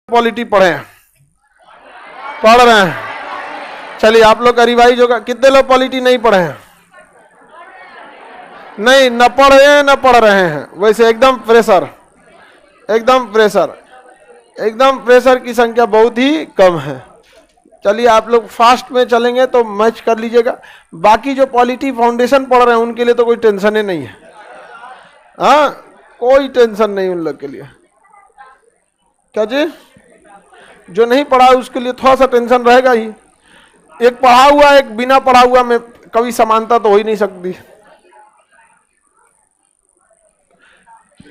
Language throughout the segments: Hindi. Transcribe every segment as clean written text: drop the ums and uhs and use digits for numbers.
पॉलिटी पढ़े हैं? पढ़ रहे हैं? चलिए आप लोग का रिवाइज होगा। कितने लोग पॉलिटी नहीं पढ़े हैं? नहीं, न पढ़ रहे हैं न पढ़ रहे हैं। वैसे एकदम फ्रेशर, एकदम फ्रेशर, एकदम फ्रेशर की संख्या बहुत ही कम है। चलिए आप लोग फास्ट में चलेंगे तो मैच कर लीजिएगा। बाकी जो पॉलिटी फाउंडेशन पढ़ रहे हैं उनके लिए तो कोई टेंशन ही नहीं है। हाँ, कोई टेंशन नहीं उन लोग के लिए। क्या जी? जो नहीं पढ़ा उसके लिए थोड़ा सा टेंशन रहेगा ही। एक पढ़ा हुआ एक बिना पढ़ा हुआ में कभी समानता तो हो ही नहीं सकती।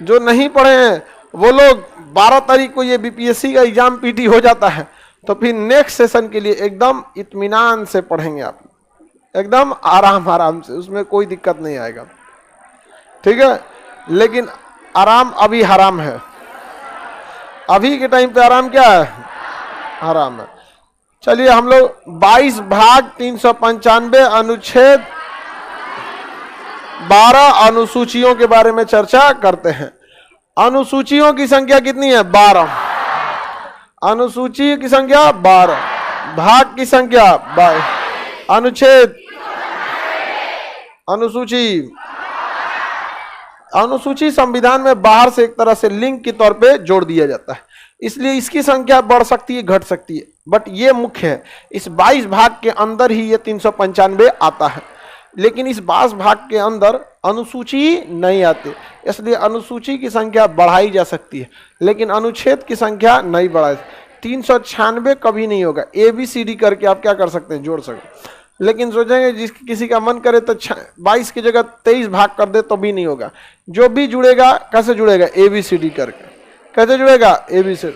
जो नहीं पढ़े हैं वो लोग 12 तारीख को ये बीपीएससी का एग्जाम पीटी हो जाता है तो फिर नेक्स्ट सेशन के लिए एकदम इत्मीनान से पढ़ेंगे आप, एकदम आराम आराम से, उसमें कोई दिक्कत नहीं आएगा। ठीक है, लेकिन आराम अभी हराम है। अभी के टाइम पे आराम क्या है? हराम है। चलिए हम लोग 22 भाग 395 अनुच्छेद 12 अनुसूचियों के बारे में चर्चा करते हैं। अनुसूचियों की संख्या कितनी है? 12। अनुसूची की संख्या 12, भाग की संख्या 22, अनुच्छेद, अनुसूची। अनुसूची संविधान में बाहर से एक तरह से लिंक के तौर पे जोड़ दिया जाता है, इसलिए इसकी संख्या बढ़ सकती है घट सकती है, बट ये मुख्य है। इस 22 भाग के अंदर ही ये 395 आता है, लेकिन इस 22 भाग के अंदर अनुसूची नहीं आती, इसलिए अनुसूची की संख्या बढ़ाई जा सकती है लेकिन अनुच्छेद की संख्या नहीं बढ़ाई। 396 कभी नहीं होगा। ABCD करके आप क्या कर सकते हैं? जोड़ सकते, लेकिन सोचेंगे जिस किसी का मन करे तो 22 की जगह 23 भाग कर दे तो भी नहीं होगा। जो भी जुड़ेगा कैसे जुड़ेगा? ABCD करके। कैसे जुड़ेगा? ABCD,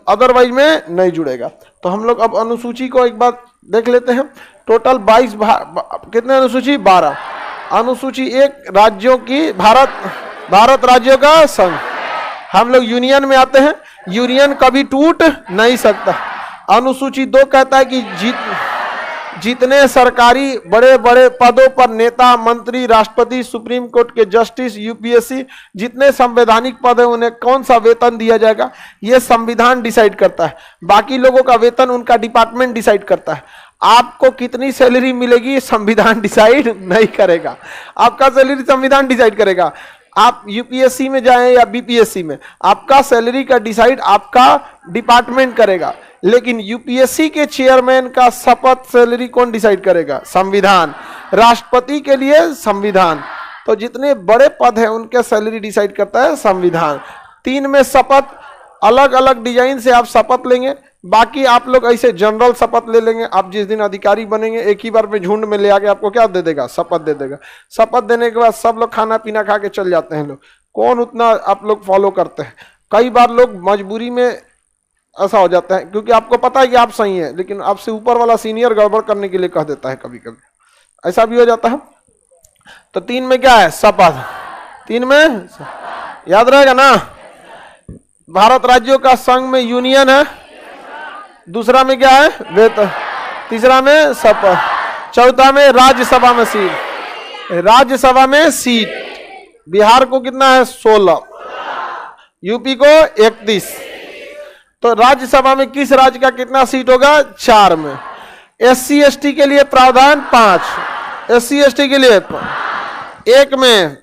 अदरवाइज में नहीं जुड़ेगा। तो हम लोग अब अनुसूची को एक बार देख लेते हैं। टोटल 22 भाग, कितने अनुसूची? 12। अनुसूची एक, राज्यों की, भारत राज्यों का संघ। हम लोग यूनियन में आते हैं, यूनियन कभी टूट नहीं सकता। अनुसूची 2 कहता है कि जितने सरकारी बड़े बड़े पदों पर नेता, मंत्री, राष्ट्रपति, सुप्रीम कोर्ट के जस्टिस, यूपीएससी, जितने संवैधानिक पद है उन्हें कौन सा वेतन दिया जाएगा यह संविधान डिसाइड करता है। बाकी लोगों का वेतन उनका डिपार्टमेंट डिसाइड करता है। आपको कितनी सैलरी मिलेगी संविधान डिसाइड नहीं करेगा, आपका सैलरी संविधान डिसाइड करेगा। आप यूपीएससी में जाएं या बीपीएससी में, आपका सैलरी का डिसाइड आपका डिपार्टमेंट करेगा, लेकिन यूपीएससी के चेयरमैन का शपथ सैलरी कौन डिसाइड करेगा? संविधान। राष्ट्रपति के लिए संविधान। तो जितने बड़े पद हैं उनके सैलरी डिसाइड करता है संविधान। 3 में शपथ, अलग अलग डिजाइन से आप शपथ लेंगे। बाकी आप लोग ऐसे जनरल शपथ ले लेंगे। आप जिस दिन अधिकारी बनेंगे एक ही बार में झुंड में ले आके आपको क्या दे देगा? शपथ दे देगा। शपथ देने के बाद सब लोग खाना पीना खा के चल जाते हैं। लोग कौन उतना आप लोग फॉलो करते हैं? कई बार लोग मजबूरी में ऐसा हो जाता है क्योंकि आपको पता है कि आप सही है, लेकिन आपसे ऊपर वाला सीनियर गड़बड़ करने के लिए कह देता है। कभी कभी ऐसा भी हो जाता है। तो 3 में क्या है? शपथ। 3 में याद रहेगा ना? भारत राज्यों का संघ में यूनियन है। दूसरा में क्या है? वेतन। तीसरा में शपथ। चौथा में राज्यसभा में सीट। राज्यसभा में सीट बिहार को कितना है? 16, यूपी को 31। तो राज्यसभा में किस राज्य का कितना सीट होगा? 4 में। SC ST के लिए प्रावधान 5, SC ST के लिए 1 में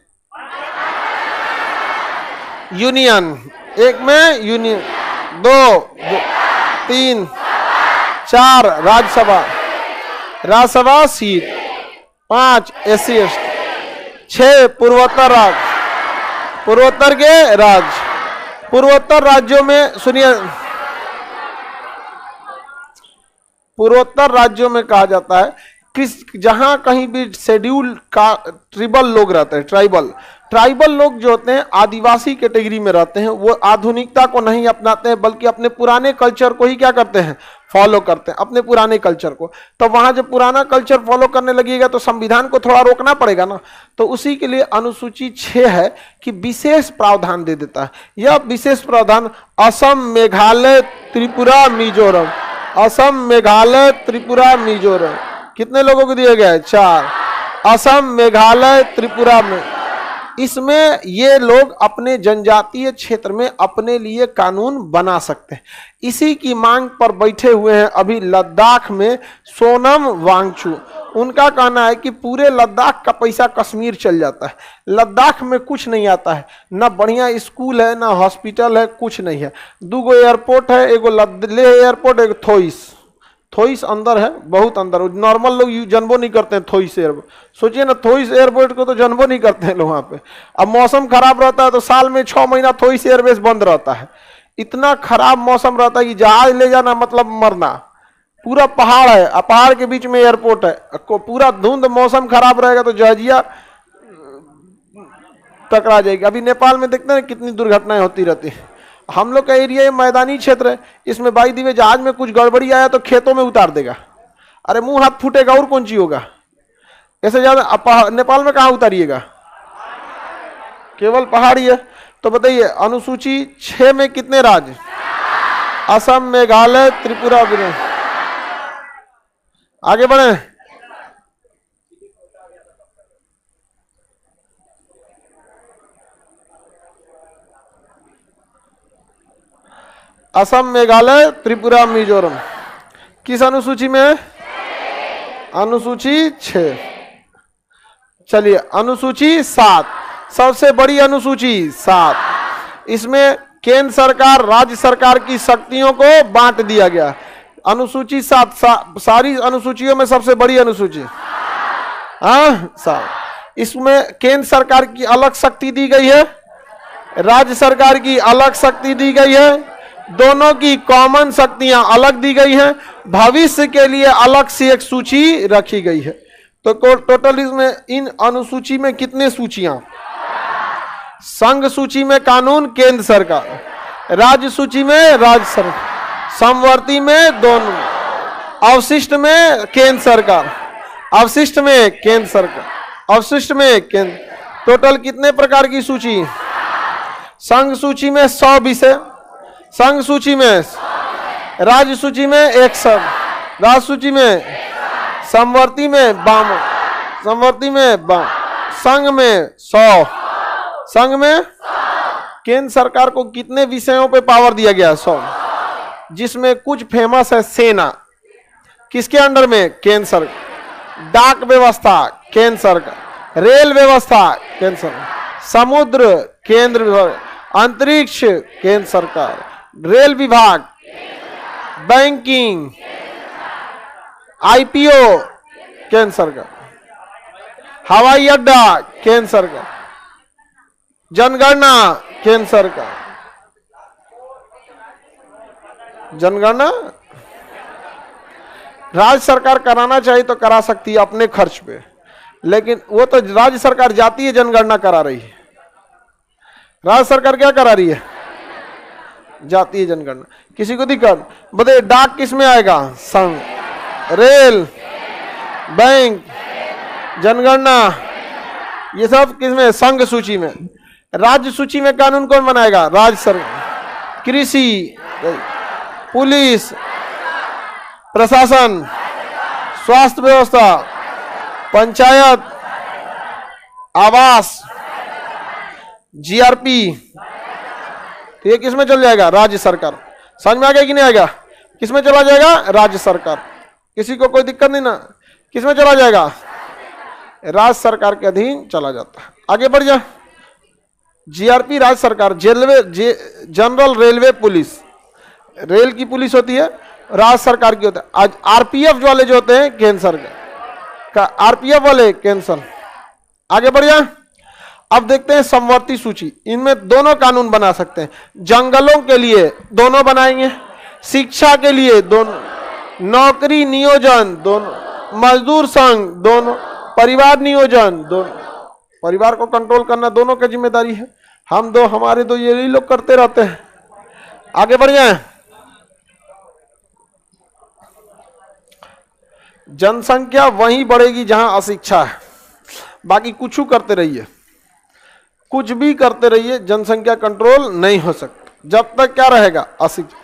यूनियन, 1 में union, 2, 3, 4 Rajya Sabha seat, 5 SC ST, 6 पूर्वोत्तर राज्य, पूर्वोत्तर के राज्य। पूर्वोत्तर राज्यों में सुनिए, पूर्वोत्तर राज्यों में कहा जाता है किस जहां कहीं भी शेड्यूल का ट्राइबल लोग रहते हैं। ट्राइबल लोग जो होते हैं आदिवासी कैटेगरी में रहते हैं, वो आधुनिकता को नहीं अपनाते हैं बल्कि अपने पुराने कल्चर को ही क्या करते हैं? फॉलो करते हैं, अपने पुराने कल्चर को। तो वहां जब पुराना कल्चर फॉलो करने लगेगा तो संविधान को थोड़ा रोकना पड़ेगा ना। तो उसी के लिए अनुसूची 6 है कि विशेष प्रावधान दे देता है। यह विशेष प्रावधान असम, मेघालय, त्रिपुरा, मिजोरम, असम, मेघालय, त्रिपुरा, मिजोरम, कितने लोगों को दिया गया है? 4। असम, मेघालय, त्रिपुरा में इसमें ये लोग अपने जनजातीय क्षेत्र में अपने लिए कानून बना सकते हैं। इसी की मांग पर बैठे हुए हैं अभी लद्दाख में सोनम वांगचू। उनका कहना है कि पूरे लद्दाख का पैसा कश्मीर चल जाता है, लद्दाख में कुछ नहीं आता है, ना बढ़िया स्कूल है, ना हॉस्पिटल है, कुछ नहीं है। 2 एयरपोर्ट है, एगो लेह एयरपोर्ट, एक थोइस अंदर है, बहुत अंदर। नॉर्मल लोग जनबो नहीं करते हैं थोइस एयरपोर्ट। सोचिए ना, थोइस एयरपोर्ट को तो जनबो नहीं करते हैं लोग वहाँ पे। अब मौसम खराब रहता है तो साल में 6 महीना थोइस एयरबेस बंद रहता है। इतना खराब मौसम रहता है कि जहाज ले जाना मतलब मरना। पूरा पहाड़ है, पहाड़ के बीच में एयरपोर्ट है, पूरा धुंध, मौसम खराब रहेगा तो जहाजिया टकरा जाएगी। अभी नेपाल में देखते हैं कितनी दुर्घटनाएं होती रहती है। हम लोग का एरिया ये मैदानी क्षेत्र है, इसमें बाई दी वे जहाज में कुछ गड़बड़ी आया तो खेतों में उतार देगा। अरे मुंह हाथ फूटेगा और कौन सी होगा। ऐसे ज्यादा नेपाल में कहाँ उतारिएगा, केवल पहाड़ी है। तो बताइए अनुसूची 6 में कितने राज्य? असम, मेघालय, त्रिपुरा, आगे बढ़े। असम, मेघालय, त्रिपुरा, मिजोरम किस अनुसूची में है? अनुसूची 6। चलिए अनुसूची 7, सबसे बड़ी अनुसूची 7। इसमें केंद्र सरकार राज्य सरकार की शक्तियों को बांट दिया गया। अनुसूची 7 सारी अनुसूचियों में सबसे बड़ी अनुसूची, हाँ 7। इसमें केंद्र सरकार की अलग शक्ति दी गई है, राज्य सरकार की अलग शक्ति दी गई है, दोनों की कॉमन शक्तियां अलग दी गई हैं, भविष्य के लिए अलग से एक सूची रखी गई है। तो टोटल इसमें इन अनुसूची में कितने सूचियां? संघ सूची में कानून केंद्र सरकार, राज्य सूची में राज्य सरकार, समवर्ती में दोनों, अवशिष्ट में केंद्र सरकार, अवशिष्ट में केंद्र सरकार, अवशिष्ट में केंद्र। टोटल कितने प्रकार की सूची? संघ सूची में 100 विषय, संघ सूची में, राज्य सूची में 100, राज्य सूची में, समवर्ती में 52, समवर्ती में 52, संघ में 100, संघ में। केंद्र सरकार को कितने विषयों पे पावर दिया गया? 100, जिसमें कुछ फेमस है। सेना किसके अंडर में? केंद्र सरकार। डाक व्यवस्था केंद्र सरकार, रेल व्यवस्था केंद्र सरकार, समुद्र केंद्र विभाग, अंतरिक्ष केंद्र सरकार, रेल विभाग, बैंकिंग, आईपीओ केंद्र सरकार, हवाई अड्डा केंद्र सरकार, जनगणना केंद्र सरकार। जनगणना राज्य सरकार कराना चाहिए तो करा सकती है अपने खर्च पे, लेकिन वो तो राज्य सरकार जाती है जनगणना करा रही है। राज्य सरकार क्या करा रही है? जाती है जनगणना। किसी को दिक्कत? बताइए डाक किस में आएगा? संघ, रेल, बैंक, जनगणना, ये सब किस में? संघ सूची में। राज्य सूची में कानून कौन बनाएगा? राज्य सरकार। कृषि, पुलिस, प्रशासन, स्वास्थ्य व्यवस्था, पंचायत, आवास, जीआरपी, तो ये किसमें चल जाएगा? राज्य सरकार। समझ में आ गया कि नहीं आएगा? किसमें चला जाएगा? राज्य सरकार। किसी को कोई दिक्कत नहीं ना? किसमें चला जाएगा? राज्य सरकार के अधीन चला जाता है। आगे बढ़ जा। जीआरपी राज्य सरकार, जनरल रेलवे पुलिस, रेल की पुलिस होती है, राज्य सरकार की होता है। आज आरपीएफ वाले जो होते हैं केंद्र सरकार का, आरपीएफ वाले केंद्र सरकार। आगे बढ़ जा। अब देखते हैं समवर्ती सूची। इनमें दोनों कानून बना सकते हैं। जंगलों के लिए दोनों बनाएंगे, शिक्षा के लिए दोनों, नौकरी नियोजन दोनों, मजदूर संघ दोनों, परिवार नियोजन दोनों। परिवार को कंट्रोल करना दोनों की जिम्मेदारी है। हम दो, हमारे दो, ये लोग करते रहते हैं। आगे बढ़ जाए। जनसंख्या वहीं बढ़ेगी जहां अशिक्षा है। बाकी कुछ करते रहिए, कुछ भी करते रहिए, जनसंख्या कंट्रोल नहीं हो सकता जब तक क्या रहेगा? अशिक्षा।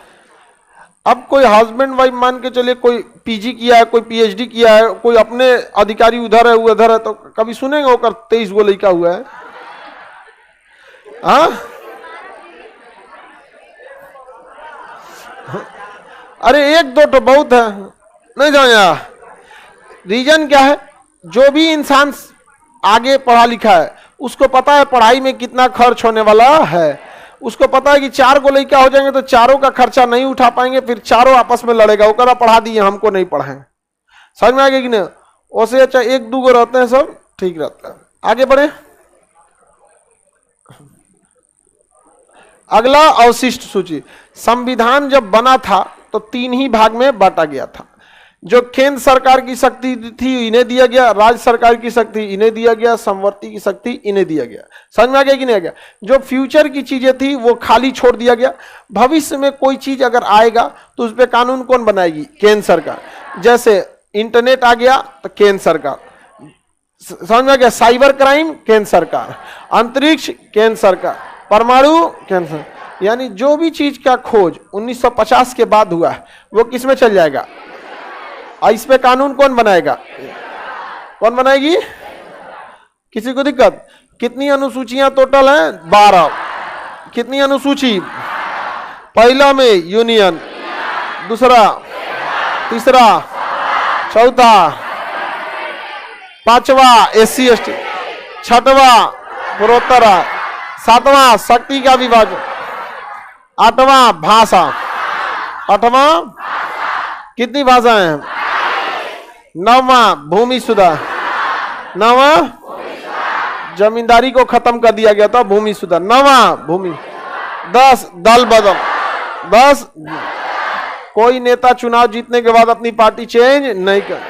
अब कोई हस्बैंड वाइफ मान के चलिए, कोई पीजी किया है, कोई पीएचडी किया है, कोई अपने अधिकारी उधर है, वो उधर है, तो कभी सुनेंगे होकर 23 गो लड़का हुआ है? हाँ, अरे एक दो तो बहुत है, नहीं समझा। रीजन क्या है, जो भी इंसान आगे पढ़ा लिखा है उसको पता है पढ़ाई में कितना खर्च होने वाला है, उसको पता है कि 4 को लेकर हो जाएंगे तो चारों का खर्चा नहीं उठा पाएंगे, फिर चारों आपस में लड़ेगा, वो कह रहा पढ़ा दिए हमको नहीं पढ़ाएंगे। समझ में आ गया कि नहीं? उससे अच्छा 1-2 को रहते हैं सब ठीक रहता है। आगे बढ़े, अगला अवशिष्ट सूची। संविधान जब बना था तो 3 ही भाग में बांटा गया था। जो केंद्र सरकार की शक्ति थी इन्हें दिया गया, राज्य सरकार की शक्ति इन्हें दिया गया, समवर्ती की शक्ति इन्हें दिया गया। समझ में आ गया कि नहीं आ गया? जो फ्यूचर की चीजें थी वो खाली छोड़ दिया गया। भविष्य में कोई चीज अगर आएगा तो उस पर कानून कौन बनाएगी? केंद्र सरकार। जैसे इंटरनेट आ गया तो केंद्र सरकार, समझ में आ गया? साइबर क्राइम केंद्र सरकार, अंतरिक्ष केंद्र सरकार, परमाणु केंद्र सरकार। यानी जो भी चीज का खोज 1950 के बाद हुआ है वो किस में चल जाएगा? और इस पे कानून कौन बनाएगा? कौन बनाएगी? किसी को दिक्कत? कितनी अनुसूचियां टोटल हैं? 12। कितनी अनुसूची? पहला में यूनियन, दूसरा, तीसरा, चौथा, पांचवा SC ST, छठवा पूर्वोत्तर, सातवां शक्ति का विभाजन, आठवां भाषा, आठवां कितनी भाषाएं हैं? 9वां भूमि सुधार, 9वां जमींदारी को खत्म कर दिया गया था, भूमि सुधार, 9वां भूमि, 10 दल बदल, 10 कोई नेता चुनाव जीतने के बाद अपनी पार्टी चेंज नहीं कर,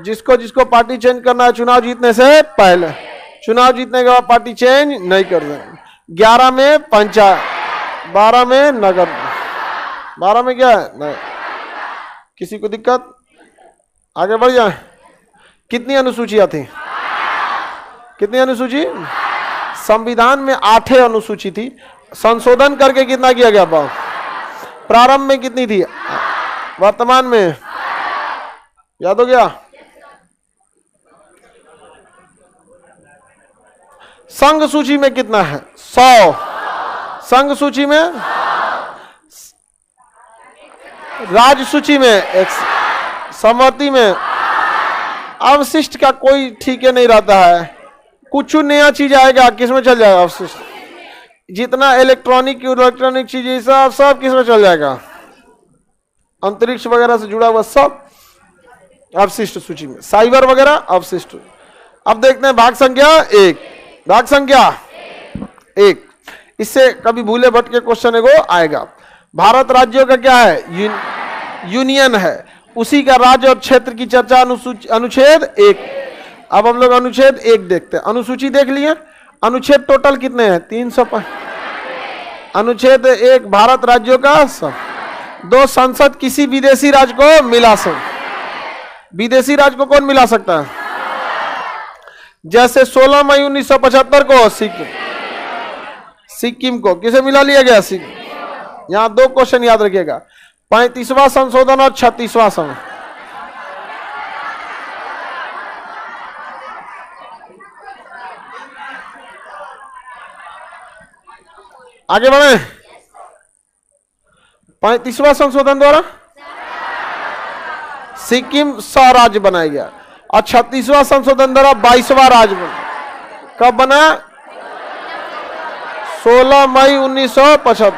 जिसको जिसको पार्टी चेंज करना है चुनाव जीतने से पहले, चुनाव जीतने के बाद पार्टी चेंज नहीं कर देंगे। 11 में पंचायत, 12 में नगर, 12 में क्या है? नहीं। किसी को दिक्कत? आगे बढ़ जाए। कितनी अनुसूचियां थी? कितनी अनुसूची? संविधान में 8 अनुसूची थी, संशोधन करके कितना किया गया? प्रारंभ में कितनी थी? वर्तमान में याद हो गया? संघ सूची में कितना है? 100। संघ सूची में, राज्य सूची में, समवर्ती में। अवशिष्ट का कोई ठीक नहीं रहता है, कुछ नया चीज आएगा किसमें चल जाएगा? अवशिष्ट। जितना इलेक्ट्रॉनिक चीज सब किसमें चल जाएगा? अंतरिक्ष वगैरह से जुड़ा हुआ सब अवशिष्ट सूची में, साइबर वगैरह अवशिष्ट। अब देखते हैं भाग संख्या 1। भाग संख्या 1, इससे कभी भूले भटके क्वेश्चन एगो आएगा। भारत राज्यों का क्या है? यूनियन है, उसी का राज्य और क्षेत्र की चर्चा अनुच्छेद 1। अब हम लोग अनुच्छेद 1 देखते हैं। अनुसूची देख लिए, अनुच्छेद टोटल कितने हैं? 305। अनुच्छेद 1 भारत राज्यों का सब। 2 संसद किसी विदेशी राज्य को मिला सकता। विदेशी राज्य को कौन मिला सकता है? जैसे 16 मई 1975 को सिक्किम को किसे मिला लिया गया? सिक्किम। यहां 2 क्वेश्चन याद रखिएगा, 35वां संशोधन और 36वां संशोधन। आगे बढ़े। 35वां संशोधन द्वारा सिक्किम स्वराज्य बनाया गया और 36वां संशोधन द्वारा 22वां राज्य बना। कब बना? 16 मई 1975।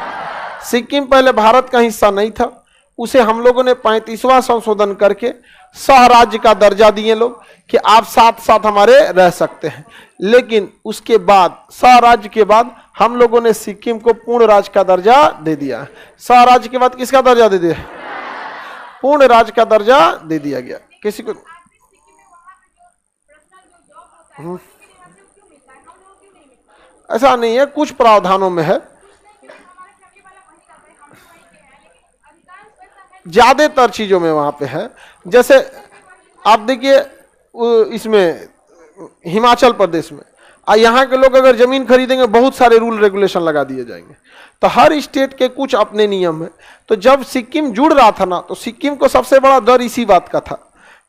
सिक्किम पहले भारत का हिस्सा नहीं था, उसे हम लोगों ने 35वां संशोधन करके सह राज्य का दर्जा दिए लोग कि आप साथ साथ हमारे रह सकते हैं। लेकिन उसके बाद सह राज्य के बाद हम लोगों ने सिक्किम को पूर्ण राज्य का दर्जा दे दिया। सह राज्य के बाद किसका दर्जा दे दिया? पूर्ण राज्य का दर्जा दे दिया गया। किसी को ऐसा नहीं है, कुछ प्रावधानों में है, ज्यादातर चीजों में वहां पे है। जैसे आप देखिए इसमें हिमाचल प्रदेश में यहाँ के लोग अगर जमीन खरीदेंगे बहुत सारे रूल रेगुलेशन लगा दिए जाएंगे। तो हर स्टेट के कुछ अपने नियम है। तो जब सिक्किम जुड़ रहा था ना, तो सिक्किम को सबसे बड़ा डर इसी बात का था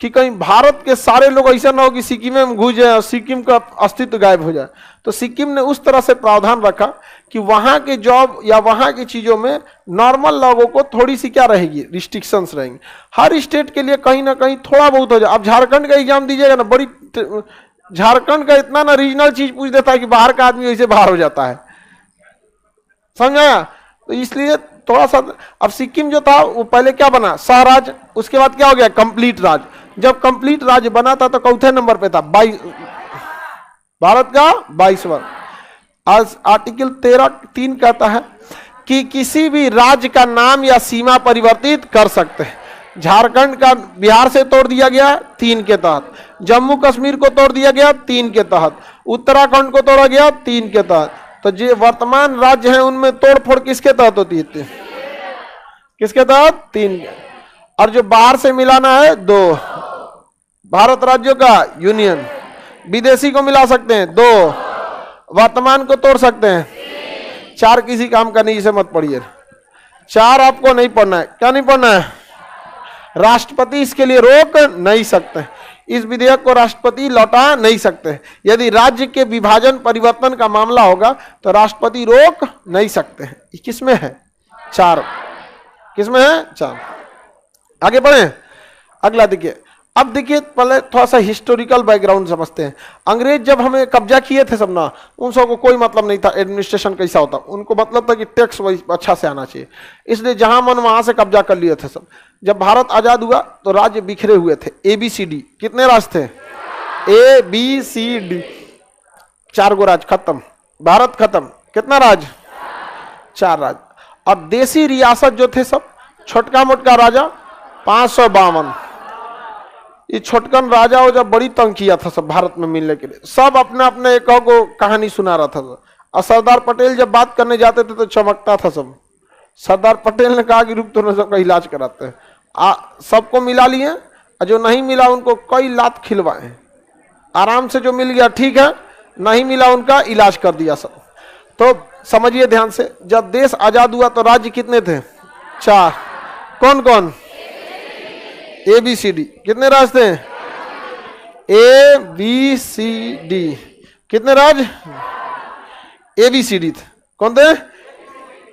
कि कहीं भारत के सारे लोग ऐसा ना हो कि सिक्किम में घुस जाए और सिक्किम का अस्तित्व गायब हो जाए। तो सिक्किम ने उस तरह से प्रावधान रखा कि वहां के जॉब या वहां की चीजों में नॉर्मल लोगों को थोड़ी सी क्या रहेगी, रिस्ट्रिक्शंस रहेंगी। हर स्टेट के लिए कहीं ना कहीं थोड़ा बहुत हो जाए। अब झारखंड का एग्जाम दीजिएगा ना, बड़ी झारखंड का इतना ना रीजनल चीज पूछ देता है कि बाहर का आदमी वैसे बाहर हो जाता है, समझाया। तो इसलिए थोड़ा सा, अब सिक्किम जो था वो पहले क्या बना, सहराज, उसके बाद क्या हो गया, कंप्लीट राज। जब कंप्लीट राज बना था तो चौथे नंबर पे था, 22, भारत का 22वां। आज आर्टिकल 13(3) कहता है कि किसी भी राज्य का नाम या सीमा परिवर्तित कर सकते हैं। झारखंड का बिहार से तोड़ दिया गया 3 के तहत, जम्मू कश्मीर को तोड़ दिया गया 3 के तहत, उत्तराखंड को तोड़ा गया 3 के तहत। तो जो वर्तमान राज्य हैं उनमें तोड़फोड़ किसके तहत होती है, किसके तहत, 3। और जो बाहर से मिलाना है 2, भारत राज्यों का यूनियन, विदेशी को मिला सकते हैं 2, वर्तमान को तोड़ सकते हैं 4। किसी काम का नहीं, इसे मत पढ़िए, 4 आपको नहीं पढ़ना है। क्या नहीं पढ़ना है, राष्ट्रपति इसके लिए रोक नहीं सकते, इस विधेयक को राष्ट्रपति लौटा नहीं सकते। यदि राज्य के विभाजन परिवर्तन का मामला होगा तो राष्ट्रपति रोक नहीं सकते हैं। किसमें है, 4, किसमें है, 4। आगे बढ़े, अगला देखिए। अब देखिए पहले थोड़ा सा हिस्टोरिकल बैकग्राउंड समझते हैं। अंग्रेज जब हमें कब्जा किए थे सब ना, उन सबको कोई मतलब नहीं था एडमिनिस्ट्रेशन कैसा होता, उनको मतलब था कि टैक्स अच्छा से आना चाहिए, इसलिए जहां मन वहां से कब्जा कर लिए थे सब। जब भारत आजाद हुआ तो राज्य बिखरे हुए थे, ABCD, कितने राज्य थे, ABCD, 4 गो राज्य खत्म, भारत खत्म, कितना राज्य, 4 राज्य। अब देसी रियासत जो थे सब, छोटका मोटका राजा 552, ये छोटकन राजा हो जब बड़ी तंग किया था सब भारत में मिलने के लिए, सब अपने अपने एक को कहानी सुना रहा था। और सरदार पटेल जब बात करने जाते थे तो चमकता था सब। सरदार पटेल ने कहा कि रुक तो सबका इलाज कराते हैं, सबको मिला लिए, और जो नहीं मिला उनको कई लात खिलवाए, आराम से जो मिल गया ठीक है, नहीं मिला उनका इलाज कर दिया सब। तो समझिए ध्यान से, जब देश आजाद हुआ तो राज्य कितने थे, 4। कौन कौन, ABCD, कितने राज्य थे, ABCD, कितने राज्य, ABCD थे, कौन थे,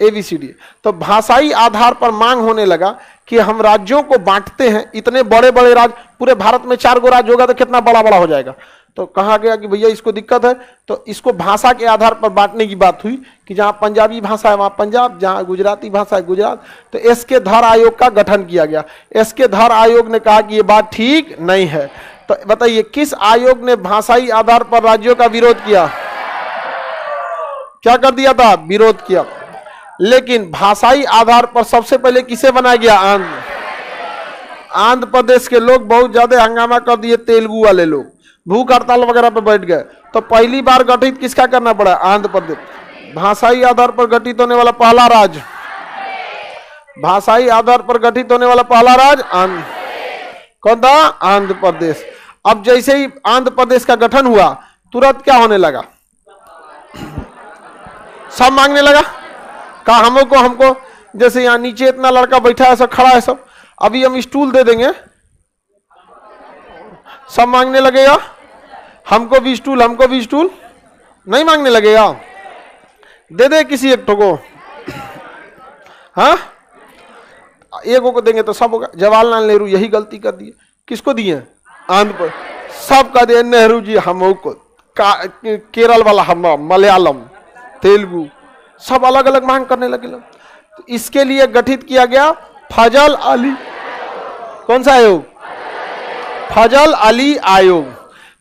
ABCD। तो भाषाई आधार पर मांग होने लगा कि हम राज्यों को बांटते हैं, इतने बड़े बड़े राज्य, पूरे भारत में 4 गो राज्य होगा तो कितना बड़ा बड़ा हो जाएगा। तो कहा गया कि भैया इसको दिक्कत है, तो इसको भाषा के आधार पर बांटने की बात हुई कि जहां पंजाबी भाषा है वहां पंजाब, जहां गुजराती भाषा है गुजरात। तो एसके धर आयोग का गठन किया गया। एसके धर आयोग ने कहा कि यह बात ठीक नहीं है। तो बताइए किस आयोग ने भाषाई आधार पर राज्यों का विरोध किया, क्या कर दिया था, विरोध किया। लेकिन भाषाई आधार पर सबसे पहले किसे बनाया गया, आंध्र प्रदेश के लोग बहुत ज्यादा हंगामा कर दिए, तेलुगु वाले लोग भूख हड़ताल वगैरह पे बैठ गए। तो पहली बार गठित किसका करना पड़ा, आंध्र प्रदेश। भाषाई आधार पर गठित होने वाला पहला राज्य, भाषाई आधार पर गठित होने वाला पहला राज्य कौन था, आंध्र प्रदेश। अब जैसे ही आंध्र प्रदेश का गठन हुआ तुरंत क्या होने लगा, सब मांगने लगा, कहा हमको जैसे यहाँ नीचे इतना लड़का बैठा है, सब खड़ा है, सब अभी हम स्टूल दे देंगे, सब मांगने लगेगा, हमको भी स्टूल, हमको भी स्टूल, नहीं मांगने लगेगा, दे दे किसी एक को, हाँ एक को देंगे तो सब होगा। जवाहरलाल नेहरू यही गलती कर दी, किसको दिए, आंध्र पर, सब कह दिए नेहरू जी हमको, केरल वाला हम, मलयालम, तेलुगु, सब अलग अलग मांग करने लगे लोग। तो इसके लिए गठित किया गया फजल अली, कौन सा आयोग, फजल अली आयोग।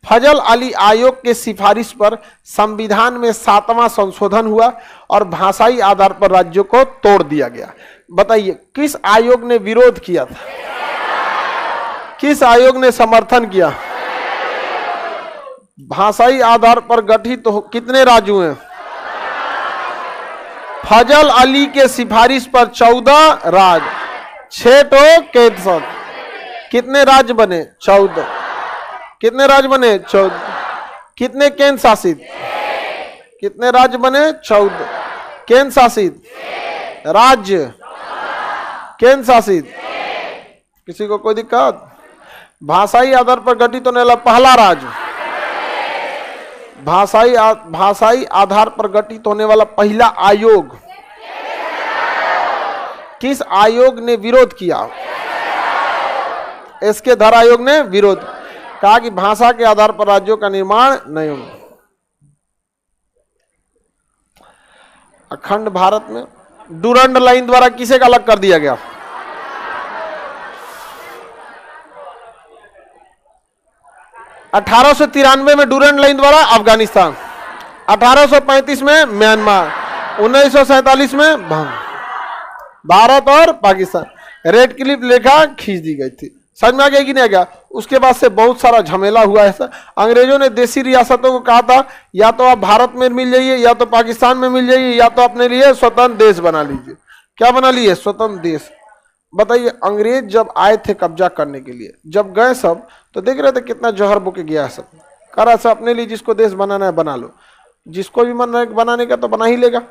फजल अली आयोग के सिफारिश पर संविधान में 7वां संशोधन हुआ और भाषाई आधार पर राज्यों को तोड़ दिया गया। बताइए किस आयोग ने विरोध किया था, किस आयोग ने समर्थन किया, भाषाई आधार पर गठित कितने राज्य हुए, फजल अली के सिफारिश पर 14 राज्य, 6 केंद्र, कितने राज्य बने, 14, कितने राज्य बने, 14, कितने केंद्र शासित, कितने राज्य बने, 14, केंद्र शासित राज्य, केंद्र शासित, किसी को कोई दिक्कत। भाषाई आधार पर गठित होने वाला पहला राज्य, भाषाई आधार पर गठित होने वाला पहला आयोग, किस आयोग ने विरोध किया? एसके धर आयोग ने विरोध कहा कि भाषा के आधार पर राज्यों का निर्माण नहीं होगा। अखंड भारत में डूरंड लाइन द्वारा किसे का अलग कर दिया गया? 1893 में डूरंड लाइन द्वारा अफगानिस्तान, 1835 में म्यांमार, 1947 में भारत और पाकिस्तान। रेड क्लिफ लेखा खींच दी गई थी। समझ में आ गया कि नहीं आ गया? उसके बाद से बहुत सारा झमेला हुआ है। अंग्रेजों ने देसी रियासतों को कहा था या तो आप भारत में मिल जाइए या तो पाकिस्तान में मिल जाइए या तो अपने लिए स्वतंत्र देश बना लीजिए। क्या बना लिए? स्वतंत्र देश। बताइए, अंग्रेज जब आए थे कब्जा करने के लिए, जब गए सब तो देख रहे थे कितना जौहर बुके गया है। सब कह रहा सब अपने लिए जिसको देश बनाना है बना लो, जिसको भी मन है बनाने का तो बना ही लेगा।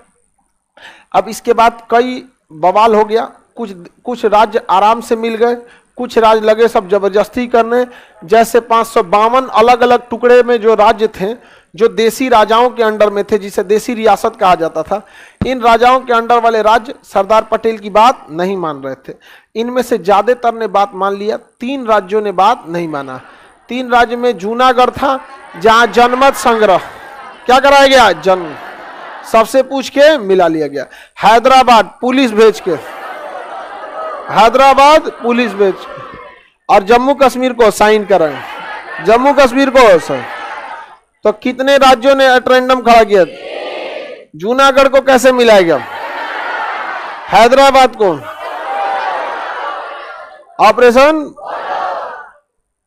अब इसके बाद कई बवाल हो गया। कुछ राज्य आराम से मिल गए, कुछ राज्य लगे सब जबरदस्ती करने। जैसे 552 अलग अलग टुकड़े में जो राज्य थे जो देसी राजाओं के अंडर में थे, जिसे देसी रियासत कहा जाता था, इन राजाओं के अंडर वाले राज्य सरदार पटेल की बात नहीं मान रहे थे। इनमें से ज्यादातर ने बात मान लिया, 3 राज्यों ने बात नहीं माना। 3 राज्य में जूनागढ़ था जहां जनमत संग्रह क्या कराया गया? जन्म सबसे पूछ के मिला लिया गया। हैदराबाद पुलिस भेज के, हैदराबाद पुलिस भेज के, और जम्मू कश्मीर को साइन कराए, जम्मू कश्मीर को साइन। तो कितने राज्यों ने रेफरेंडम खड़ा किया? जूनागढ़ को कैसे मिलाया गया? हैदराबाद को ऑपरेशन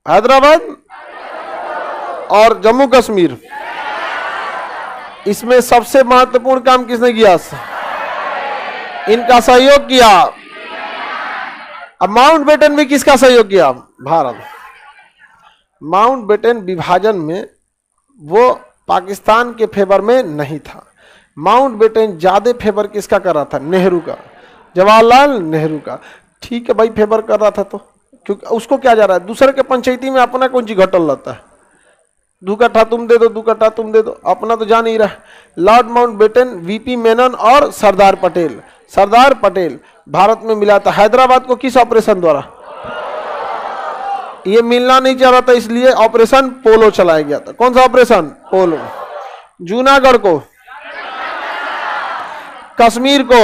हैदराबाद और जम्मू कश्मीर, इसमें सबसे महत्वपूर्ण काम किसने किया? इनका सहयोग किया। अब माउंटबेटन भी किसका सहयोग किया? भारत। माउंटबेटन विभाजन में वो पाकिस्तान के फेवर में नहीं था। माउंटबेटन ज्यादा फेवर किसका कर रहा था? नेहरू का, जवाहरलाल नेहरू का। ठीक है भाई, फेवर कर रहा था तो, क्योंकि उसको क्या जा रहा है? दूसरे के पंचायती में अपना कौन सी घटल रहता है? 2 कट्ठा तुम दे दो, 2 कट्ठा तुम दे दो, अपना तो जा नहीं रहा। लॉर्ड माउंटबेटन, वीपी मेनन और सरदार पटेल भारत में मिला था। हैदराबाद को किस ऑपरेशन द्वारा? ये मिलना नहीं चाह रहा था, इसलिए ऑपरेशन पोलो चलाया गया था। कौन सा ऑपरेशन? पोलो। जूनागढ़ को, कश्मीर को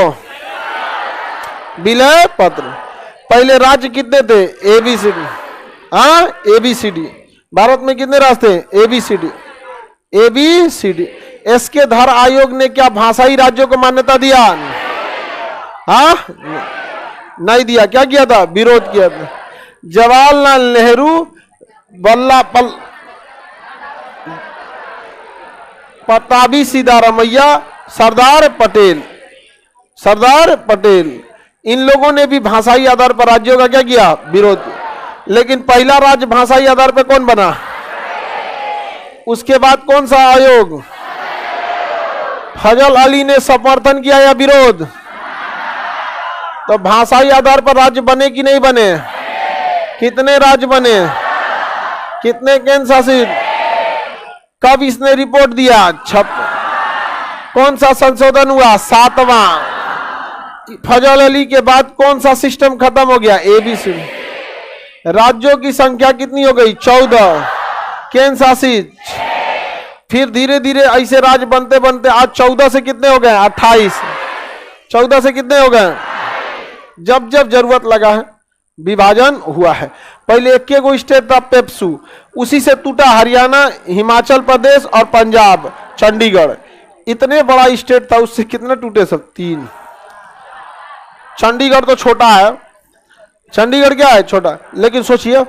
विलय पत्र। पहले राज्य कितने थे? एबीसीडी। हाँ, एबीसीडी। भारत में कितने राज्य थे? एबीसीडी। एसके धर आयोग ने क्या भाषाई राज्यों को मान्यता दिया? हाँ, नहीं दिया। क्या किया था? विरोध किया था। जवाहरलाल नेहरू, पताबी सीतारमैया, सरदार पटेल, इन लोगों ने भी भाषाई आधार पर राज्यों का क्या किया? विरोध। लेकिन पहला राज्य भाषाई आधार पर कौन बना? उसके बाद कौन सा आयोग? फजल अली ने समर्थन किया या विरोध? तो भाषाई आधार पर राज्य बने कि नहीं बने? कितने राज्य बने? कितने केंद्र शासित? कब इसने रिपोर्ट दिया? कौन सा संशोधन हुआ? 7वां। फजल अली के बाद कौन सा सिस्टम खत्म हो गया? एबीसी। राज्यों की संख्या कितनी हो गई? 14। केंद्र शासित, फिर धीरे धीरे ऐसे राज्य बनते बनते आज 14 से कितने हो गए? 28। 14 से कितने हो गए? जब जब जरूरत लगा है विभाजन हुआ है। पहले एक गो स्टेट था पेप्सू, उसी से टूटा हरियाणा, हिमाचल प्रदेश और पंजाब, चंडीगढ़। इतने बड़ा स्टेट था, उससे कितने टूटे? सब 3। चंडीगढ़ तो छोटा है। चंडीगढ़ क्या है? छोटा। लेकिन सोचिए,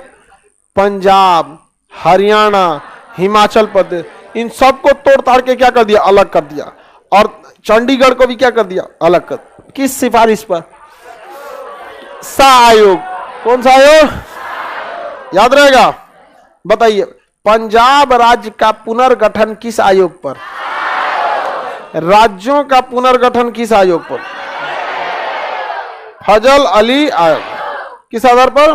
पंजाब, हरियाणा, हिमाचल प्रदेश, इन सबको तोड़ ताड़ के क्या कर दिया? अलग कर दिया। और चंडीगढ़ को भी क्या कर दिया? अलग कर। किस सिफारिश पर? सा आयोग। कौन सा आयोग? याद रहेगा? बताइए, पंजाब राज्य का पुनर्गठन किस आयोग पर? राज्यों का पुनर्गठन किस आयोग पर? फजल अली आयोग। किस आधार पर?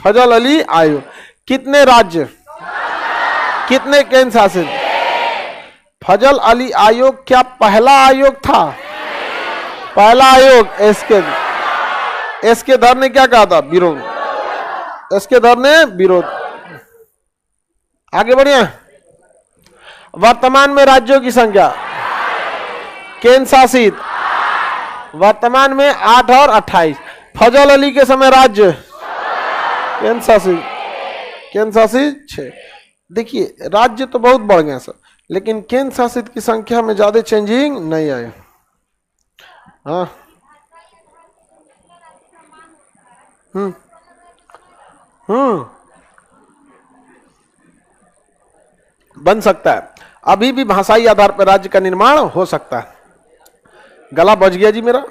फजल अली आयोग। कितने राज्य? कितने केंद्र शासित? फजल अली आयोग क्या पहला आयोग था? पहला आयोग एसके धर ने क्या कहा था? विरोध। एसके धर ने विरोध। आगे बढ़िए। वर्तमान में राज्यों की संख्या केंद्र शासित वर्तमान में 8 और 28। फजल अली के समय राज्य केंद्र शासित 6। देखिए राज्य तो बहुत बढ़ गए सर, लेकिन केंद्र शासित की संख्या में ज्यादा चेंजिंग नहीं आए। हाँ बन सकता है। अभी भी भाषाई आधार पर राज्य का निर्माण हो सकता है। गला बज गया जी मेरा।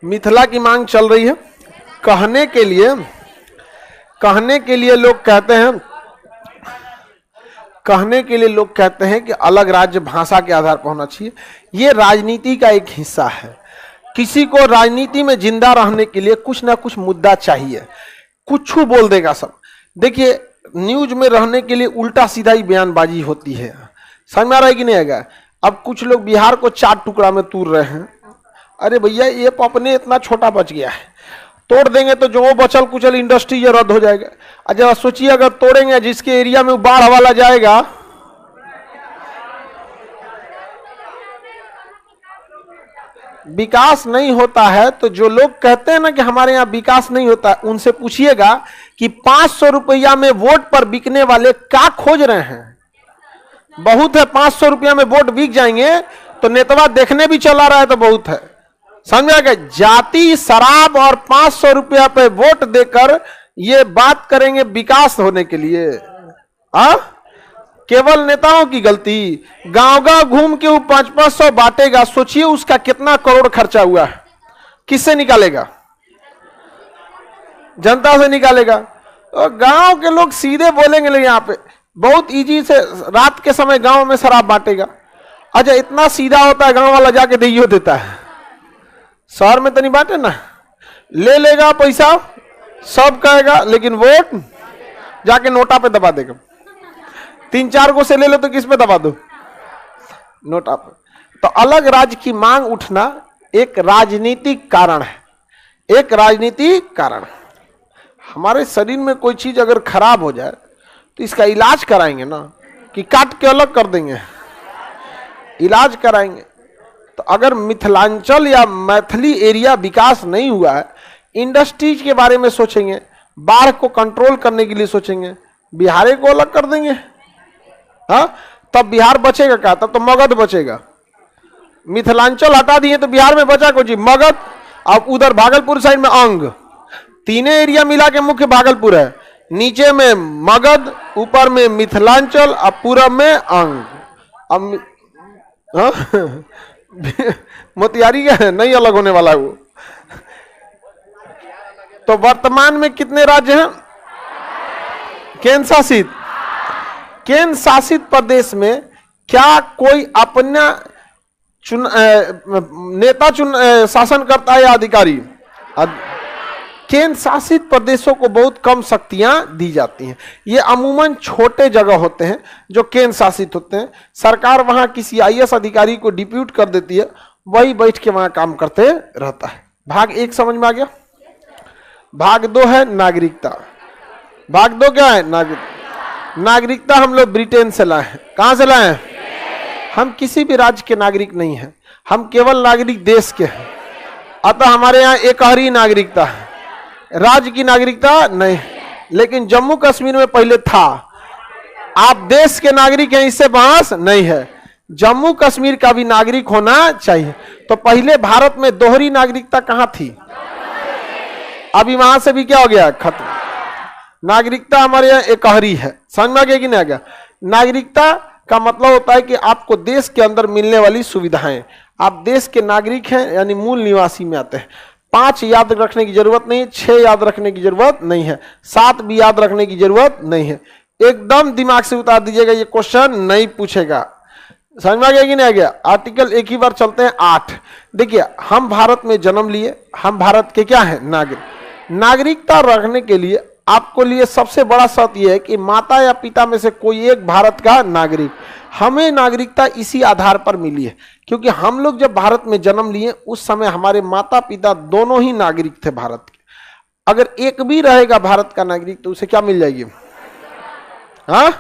मिथिला की मांग चल रही है। कहने के लिए लोग कहते हैं कि अलग राज्य भाषा के आधार पर होना चाहिए। यह राजनीति का एक हिस्सा है। किसी को राजनीति में जिंदा रहने के लिए कुछ ना कुछ मुद्दा चाहिए, कुछ बोल देगा सब। देखिए न्यूज में रहने के लिए उल्टा सीधा ही बयानबाजी होती है। समझ में आ रहा है कि नहीं आएगा? अब कुछ लोग बिहार को 4 टुकड़ा में तोड़ रहे हैं। अरे भैया ये अपने इतना छोटा बच गया है, तोड़ देंगे तो जो बचल कुचल इंडस्ट्री ये रद्द हो जाएगा। अच्छा सोचिए अगर तोड़ेंगे जिसके एरिया में बाढ़ वाला जाएगा, विकास नहीं होता है। तो जो लोग कहते हैं ना कि हमारे यहाँ विकास नहीं होता है, उनसे पूछिएगा कि 500 रुपया में वोट पर बिकने वाले क्या खोज रहे हैं? बहुत है 500 रुपया में वोट बिक जाएंगे तो नेतवा देखने भी चला रहा है तो बहुत है। समझा गया? जाति शराब और 500 रुपया पे वोट देकर ये बात करेंगे विकास होने के लिए। केवल नेताओं की गलती। गांव-गांव घूम के वो 500-500 बांटेगा। सोचिए उसका कितना करोड़ खर्चा हुआ है। किससे निकालेगा? जनता से निकालेगा। तो गांव के लोग सीधे बोलेंगे ले यहाँ पे बहुत इजी से रात के समय गांव में शराब बांटेगा। अच्छा इतना सीधा होता है, गांव वाला जाके दइयो देता है। शहर में तो नहीं बांटे ना, ले लेगा पैसा सब कहेगा, लेकिन वोट जाके नोटा पे दबा देगा। 3-4 को से ले लो तो किस पे दबा दो? नोटा पे। तो अलग राज्य की मांग उठना एक राजनीतिक कारण है। एक राजनीतिक कारण। हमारे शरीर में कोई चीज अगर खराब हो जाए तो इसका इलाज कराएंगे ना, कि काट के अलग कर देंगे? इलाज कराएंगे। तो अगर मिथिलांचल या मैथिली एरिया विकास नहीं हुआ है, इंडस्ट्रीज के बारे में सोचेंगे, बाढ़ को कंट्रोल करने के लिए सोचेंगे, बिहार को अलग कर देंगे, हाँ तब बिहार बचेगा क्या? तब तो मगध बचेगा। मिथिलांचल हटा दिए तो बिहार में बचा कुछ? मगध। अब उधर भागलपुर साइड में अंग, तीनों एरिया मिला के मुख्य भागलपुर है, नीचे में मगध, ऊपर में मिथिलांचल, अब पूरब में अंग। अब मोतिहारी का है नहीं अलग होने वाला है वो। तो वर्तमान में कितने राज्य हैं केंद्र शासित? केंद्र शासित प्रदेश में क्या कोई अपना नेता शासन करता है या अधिकारी? केंद्र शासित प्रदेशों को बहुत कम शक्तियां दी जाती हैं। ये अमूमन छोटे जगह होते हैं जो केंद्र शासित होते हैं। सरकार वहां किसी IAS अधिकारी को डिप्यूट कर देती है, वही बैठ के वहां काम करते रहता है। भाग 1 समझ में आ गया। भाग 2 है नागरिकता। भाग 2 क्या है? नागरिकता हम लोग ब्रिटेन से लाए हैं। कहां से लाए हैं? हम किसी भी राज्य के नागरिक नहीं हैं, हम केवल नागरिक देश के हैं। अतः हमारे यहाँ एकहरी नागरिकता है, राज्य की नागरिकता नहीं। लेकिन जम्मू कश्मीर में पहले था। आप देश के नागरिक हैं, इससे बहस नहीं है। जम्मू कश्मीर का भी नागरिक होना चाहिए। तो पहले भारत में दोहरी नागरिकता कहां थी? अभी वहां से भी क्या हो गया? खत्म। नागरिकता हमारे यहाँ एकहरी है। समझ में आ गया कि नहीं आ गया? नागरिकता का मतलब होता है कि आपको देश के अंदर मिलने वाली सुविधाएं, आप देश के नागरिक हैं यानी मूल निवासी में आते हैं। 5 याद रखने की जरूरत नहीं है, 6 याद रखने की जरूरत नहीं है, 7 भी याद रखने की जरूरत नहीं है। एकदम दिमाग से उतार दीजिएगा, ये क्वेश्चन नहीं पूछेगा। समझ में आ गया कि नहीं आ गया? आर्टिकल एक ही बार चलते हैं 8। देखिए हम भारत में जन्म लिए, हम भारत के क्या हैं? नागरिक। नागरिकता रखने के लिए आपको लिए सबसे बड़ा शर्त यह है कि माता या पिता में से कोई एक भारत का नागरिक। हमें नागरिकता इसी आधार पर मिली है क्योंकि हम लोग जब भारत में जन्म लिए उस समय हमारे माता पिता दोनों ही नागरिक थे भारत के। अगर एक भी रहेगा भारत का नागरिक तो उसे क्या मिल जाएगी? हाँ,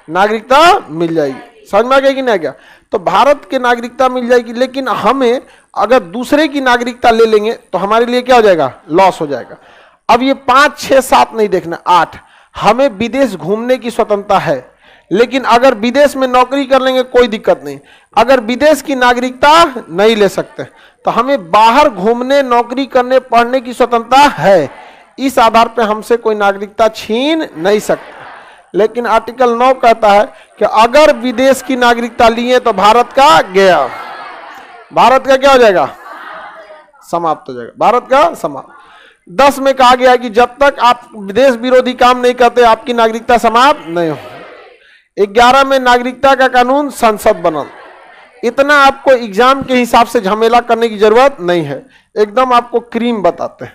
नागरिकता मिल जाएगी। समझ में आ गया कि नहीं आ गया? तो भारत के नागरिकता मिल जाएगी, लेकिन हमें अगर दूसरे की नागरिकता ले लेंगे तो हमारे लिए क्या हो जाएगा? लॉस हो जाएगा। अब ये 5, 6, 7 नहीं देखना, 8, हमें विदेश घूमने की स्वतंत्रता है, लेकिन अगर विदेश में नौकरी कर लेंगे कोई दिक्कत नहीं। अगर विदेश की नागरिकता नहीं ले सकते तो हमें बाहर घूमने, नौकरी करने, पढ़ने की स्वतंत्रता है। इस आधार पर हमसे कोई नागरिकता छीन नहीं सकता। लेकिन आर्टिकल 9 कहता है कि अगर विदेश की नागरिकता लिए तो भारत का गया, भारत का क्या हो जाएगा? समाप्त हो जाएगा, भारत का समाप्त। 10 में कहा गया है कि जब तक आप विदेश विरोधी काम नहीं करते आपकी नागरिकता समाप्त नहीं हो। 11 में नागरिकता का कानून संसद बनल। इतना आपको एग्जाम के हिसाब से झमेला करने की जरूरत नहीं है, एकदम आपको क्रीम बताते हैं।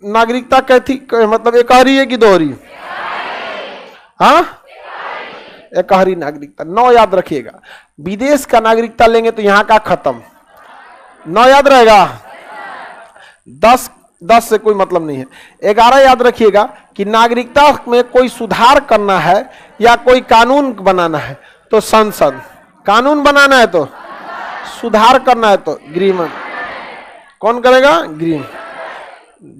नागरिकता कैथी मतलब एकहरी है कि दोहरी? हाँ, एकहरी नागरिकता। 9 याद रखिएगा। विदेश का नागरिकता लेंगे तो यहां का खत्म। 9 याद रहेगा। 10 से कोई मतलब नहीं है। 11 याद रखिएगा कि नागरिकता में कोई सुधार करना है या कोई कानून बनाना है तो संसद, कानून बनाना है तो सुधार करना है तो गृह। कौन करेगा? गृह।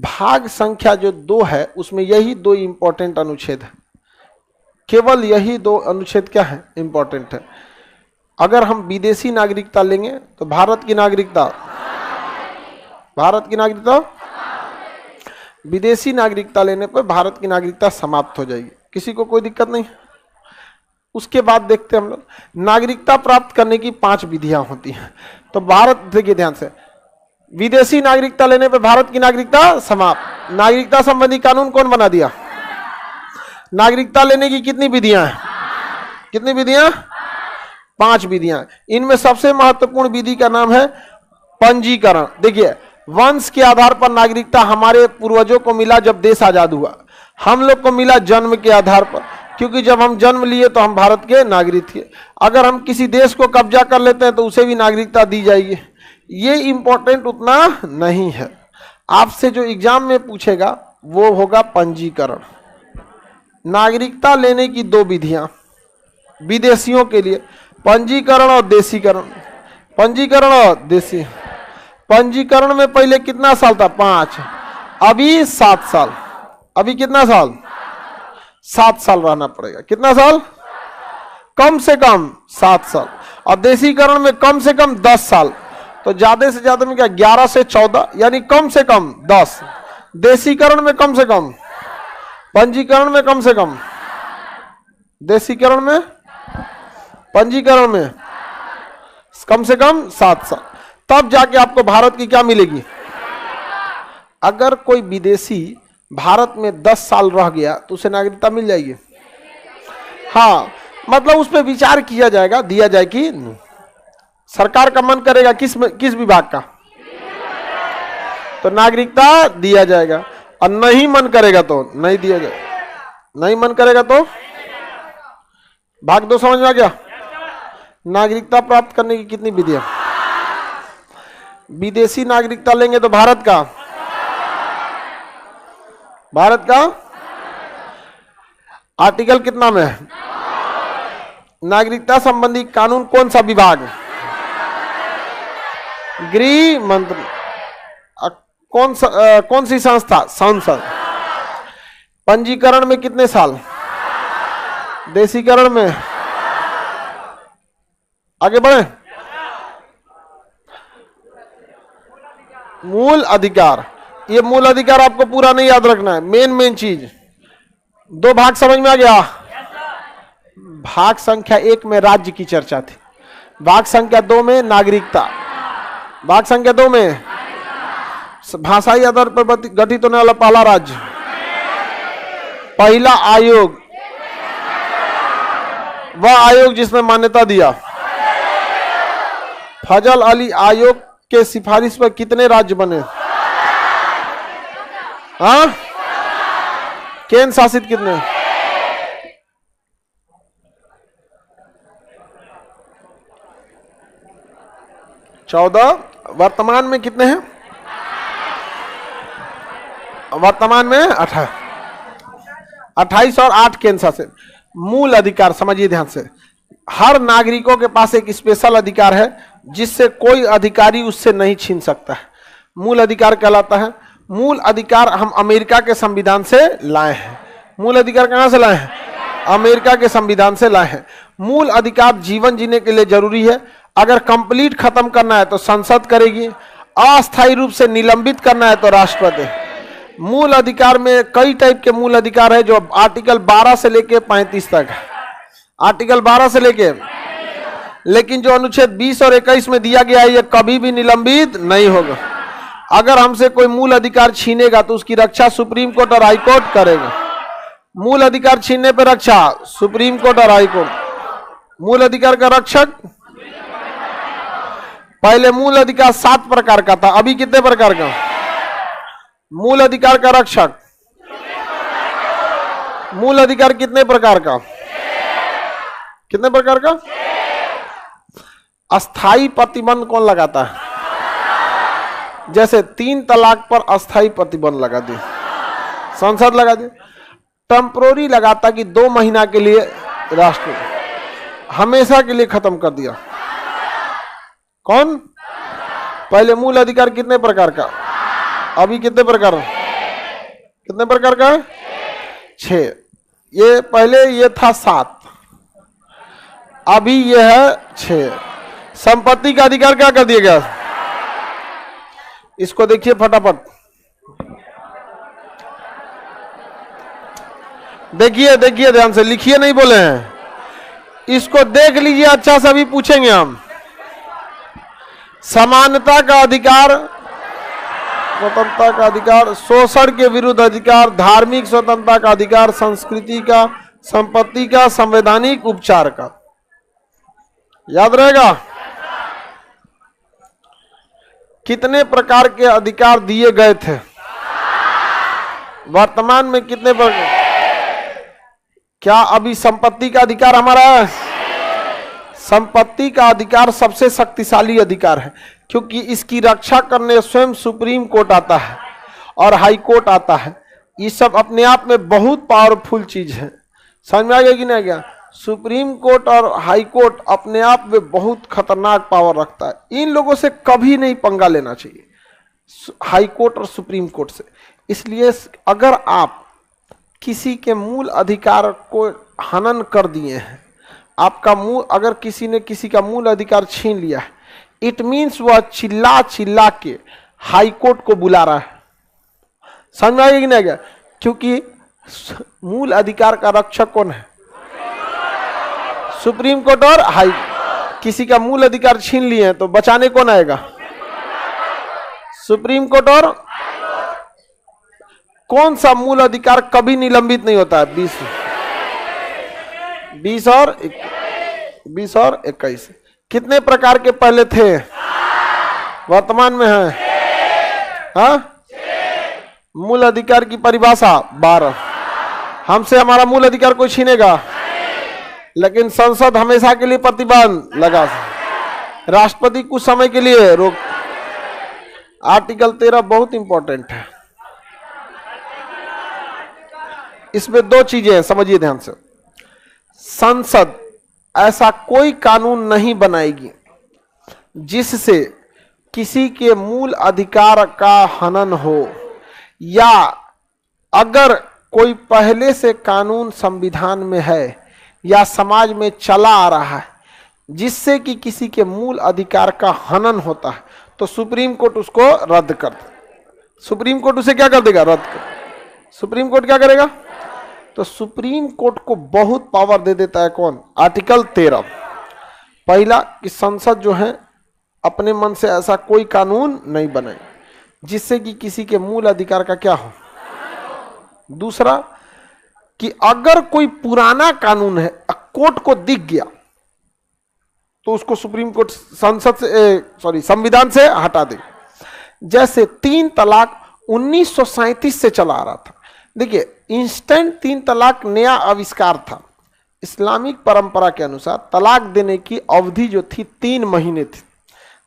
भाग संख्या जो 2 है उसमें यही 2 इंपॉर्टेंट अनुच्छेद है। केवल यही 2 अनुच्छेद क्या है? इंपॉर्टेंट है। अगर हम विदेशी नागरिकता लेंगे तो भारत की नागरिकता, भारत की नागरिकता, विदेशी नागरिकता लेने पर भारत की नागरिकता समाप्त हो जाएगी। किसी को कोई दिक्कत नहीं। उसके बाद देखते हैं हम लोग नागरिकता प्राप्त करने की 5 विधियां होती हैं। तो भारत, देखिए ध्यान से, विदेशी नागरिकता लेने पर भारत की नागरिकता समाप्त। नागरिकता संबंधी कानून कौन बना दिया? नागरिकता लेने की कितनी विधियां हैं? कितनी विधियां? 5 विधियां। इनमें सबसे महत्वपूर्ण विधि का नाम है पंजीकरण। देखिए, वंश के आधार पर नागरिकता हमारे पूर्वजों को मिला जब देश आजाद हुआ। हम लोग को मिला जन्म के आधार पर, क्योंकि जब हम जन्म लिए तो हम भारत के नागरिक थे। अगर हम किसी देश को कब्जा कर लेते हैं तो उसे भी नागरिकता दी जाएगी। ये इंपॉर्टेंट उतना नहीं है। आपसे जो एग्जाम में पूछेगा वो होगा पंजीकरण। नागरिकता लेने की 2 विधियां विदेशियों के लिए, पंजीकरण और देशीकरण। पंजीकरण और देशी। पंजीकरण में पहले कितना साल था? 5, अभी 7 साल। अभी कितना साल? 7 साल रहना पड़ेगा। कितना साल? कम से कम 7 साल। और देशीकरण में कम से कम 10 साल। तो ज्यादा से ज्यादा में क्या? 11 से 14, यानी कम से कम 10। देशीकरण में कम से कम, पंजीकरण में कम से कम, देशीकरण में, पंजीकरण में कम से कम 7 साल। तब जाके आपको भारत की क्या मिलेगी? अगर कोई विदेशी भारत में 10 साल रह गया तो उसे नागरिकता मिल जाएगी। हाँ, मतलब उस पर विचार किया जाएगा, दिया जाए कि सरकार का मन करेगा किस विभाग का, तो नागरिकता दिया जाएगा, और नहीं मन करेगा तो नहीं दिया जाएगा। नहीं मन करेगा तो भाग 2 समझ में आ गया? नागरिकता प्राप्त करने की कितनी विधियां? विदेशी नागरिकता लेंगे तो भारत का, भारत का आर्टिकल कितना में है? नागरिकता संबंधी कानून कौन सा विभाग? गृह मंत्री। कौन सी संस्था? संसद। पंजीकरण में कितने साल? देशीकरण में, आगे बढ़े, मूल अधिकार। ये मूल अधिकार आपको पूरा नहीं याद रखना है, मेन चीज। 2 भाग समझ में आ गया? भाग संख्या 1 में राज्य की चर्चा थी, भाग संख्या 2 में नागरिकता, भाग संख्या 2 में भाषाई आधार पर गठित होने वाला पहला राज्य, पहला आयोग, वह आयोग जिसने मान्यता दिया। फजल अली आयोग के सिफारिश पर कितने राज्य बने? हाँ, केंद्र शासित कितने? 14। वर्तमान में कितने हैं? वर्तमान में 28 और 8 केंद्र शासित। मूल अधिकार समझिए ध्यान से, हर नागरिकों के पास एक स्पेशल अधिकार है जिससे कोई अधिकारी उससे नहीं छीन सकता है। मूल अधिकार कहलाता है। मूल अधिकार हम अमेरिका के संविधान से लाए हैं। मूल अधिकार कहां से लाए हैं? अमेरिका के संविधान से लाए हैं। मूल अधिकार जीवन जीने के लिए जरूरी है। अगर कंप्लीट खत्म करना है तो संसद करेगी, अस्थायी रूप से निलंबित करना है तो राष्ट्रपति। मूल अधिकार में कई टाइप के मूल अधिकार है जो आर्टिकल 12 से लेके 35 तक है। आर्टिकल 12 से लेके, लेकिन जो अनुच्छेद 20 और 21 में दिया गया है ये कभी भी निलंबित नहीं होगा। अगर हमसे कोई मूल अधिकार छीनेगा तो उसकी रक्षा सुप्रीम कोर्ट और हाई कोर्ट करेगा। मूल अधिकार छीनने पर रक्षा सुप्रीम कोर्ट और हाई कोर्ट। मूल अधिकार का रक्षक, पहले मूल अधिकार 7 प्रकार का था, अभी कितने प्रकार का? मूल अधिकार का रक्षक, मूल अधिकार कितने प्रकार का? कितने प्रकार का? अस्थाई प्रतिबंध कौन लगाता है? जैसे 3 तलाक पर अस्थाई प्रतिबंध लगा दी, संसद लगा दी। टेम्पोररी लगाता कि 2 महीना के लिए, राष्ट्रपति। हमेशा के लिए खत्म कर दिया। कौन? पहले मूल अधिकार कितने प्रकार का, अभी कितने प्रकार? कितने प्रकार का? 6। ये पहले ये था 7, अभी ये है 6। संपत्ति का अधिकार क्या कर दिया गया? इसको देखिए फटाफट, देखिए देखिए ध्यान से, लिखिए नहीं बोले हैं, इसको देख लीजिए अच्छा से, अभी पूछेंगे हम। समानता का अधिकार, स्वतंत्रता का अधिकार, शोषण के विरुद्ध अधिकार, धार्मिक स्वतंत्रता का अधिकार, संस्कृति का, संपत्ति का, संवैधानिक उपचार का। याद रहेगा? कितने प्रकार के अधिकार दिए गए थे? वर्तमान में कितने प्रकार? क्या अभी संपत्ति का अधिकार हमारा है? संपत्ति का अधिकार सबसे शक्तिशाली अधिकार है क्योंकि इसकी रक्षा करने स्वयं सुप्रीम कोर्ट आता है और हाई कोर्ट आता है। ये सब अपने आप में बहुत पावरफुल चीज है। समझ में आ गया कि नहीं गया? सुप्रीम कोर्ट और हाई कोर्ट अपने आप में बहुत खतरनाक पावर रखता है। इन लोगों से कभी नहीं पंगा लेना चाहिए, हाई कोर्ट और सुप्रीम कोर्ट से। इसलिए अगर आप किसी के मूल अधिकार को हनन कर दिए हैं, आपका मूल, अगर किसी ने किसी का मूल अधिकार छीन लिया है, इट मीन्स वह चिल्ला चिल्ला के हाई कोर्ट को बुला रहा है। समझ में आएगा कि नहीं आएगा? क्योंकि मूल अधिकार का रक्षक कौन है? सुप्रीम कोर्ट और हाई। किसी का मूल अधिकार छीन लिए हैं तो बचाने कौन आएगा? सुप्रीम कोर्ट और कौन सा मूल अधिकार कभी निलंबित नहीं होता है? 20 और 21। कितने प्रकार के पहले थे? वर्तमान में है हाँ? मूल अधिकार की परिभाषा 12। हमसे हमारा मूल अधिकार कोई छीनेगा, लेकिन संसद हमेशा के लिए प्रतिबंध लगा, राष्ट्रपति कुछ समय के लिए रोक। आर्टिकल 13 बहुत इंपॉर्टेंट है। इसमें 2 चीजें हैं, समझिए ध्यान से। संसद ऐसा कोई कानून नहीं बनाएगी जिससे किसी के मूल अधिकार का हनन हो, या अगर कोई पहले से कानून संविधान में है या समाज में चला आ रहा है जिससे कि किसी के मूल अधिकार का हनन होता है तो सुप्रीम कोर्ट उसको रद्द कर दे। सुप्रीम कोर्ट उसे क्या कर देगा? रद्द कर। सुप्रीम कोर्ट क्या करेगा? तो सुप्रीम कोर्ट को बहुत पावर दे देता है कौन? आर्टिकल 13। पहला कि संसद जो है अपने मन से ऐसा कोई कानून नहीं बनाए जिससे कि किसी के मूल अधिकार का क्या हो। दूसरा कि अगर कोई पुराना कानून है कोर्ट को दिख गया तो उसको सुप्रीम कोर्ट संविधान से हटा दे। जैसे 3 तलाक 1937 से चला आ रहा था। देखिए, इंस्टेंट 3 तलाक नया आविष्कार था। इस्लामिक परंपरा के अनुसार तलाक देने की अवधि जो थी 3 महीने थी।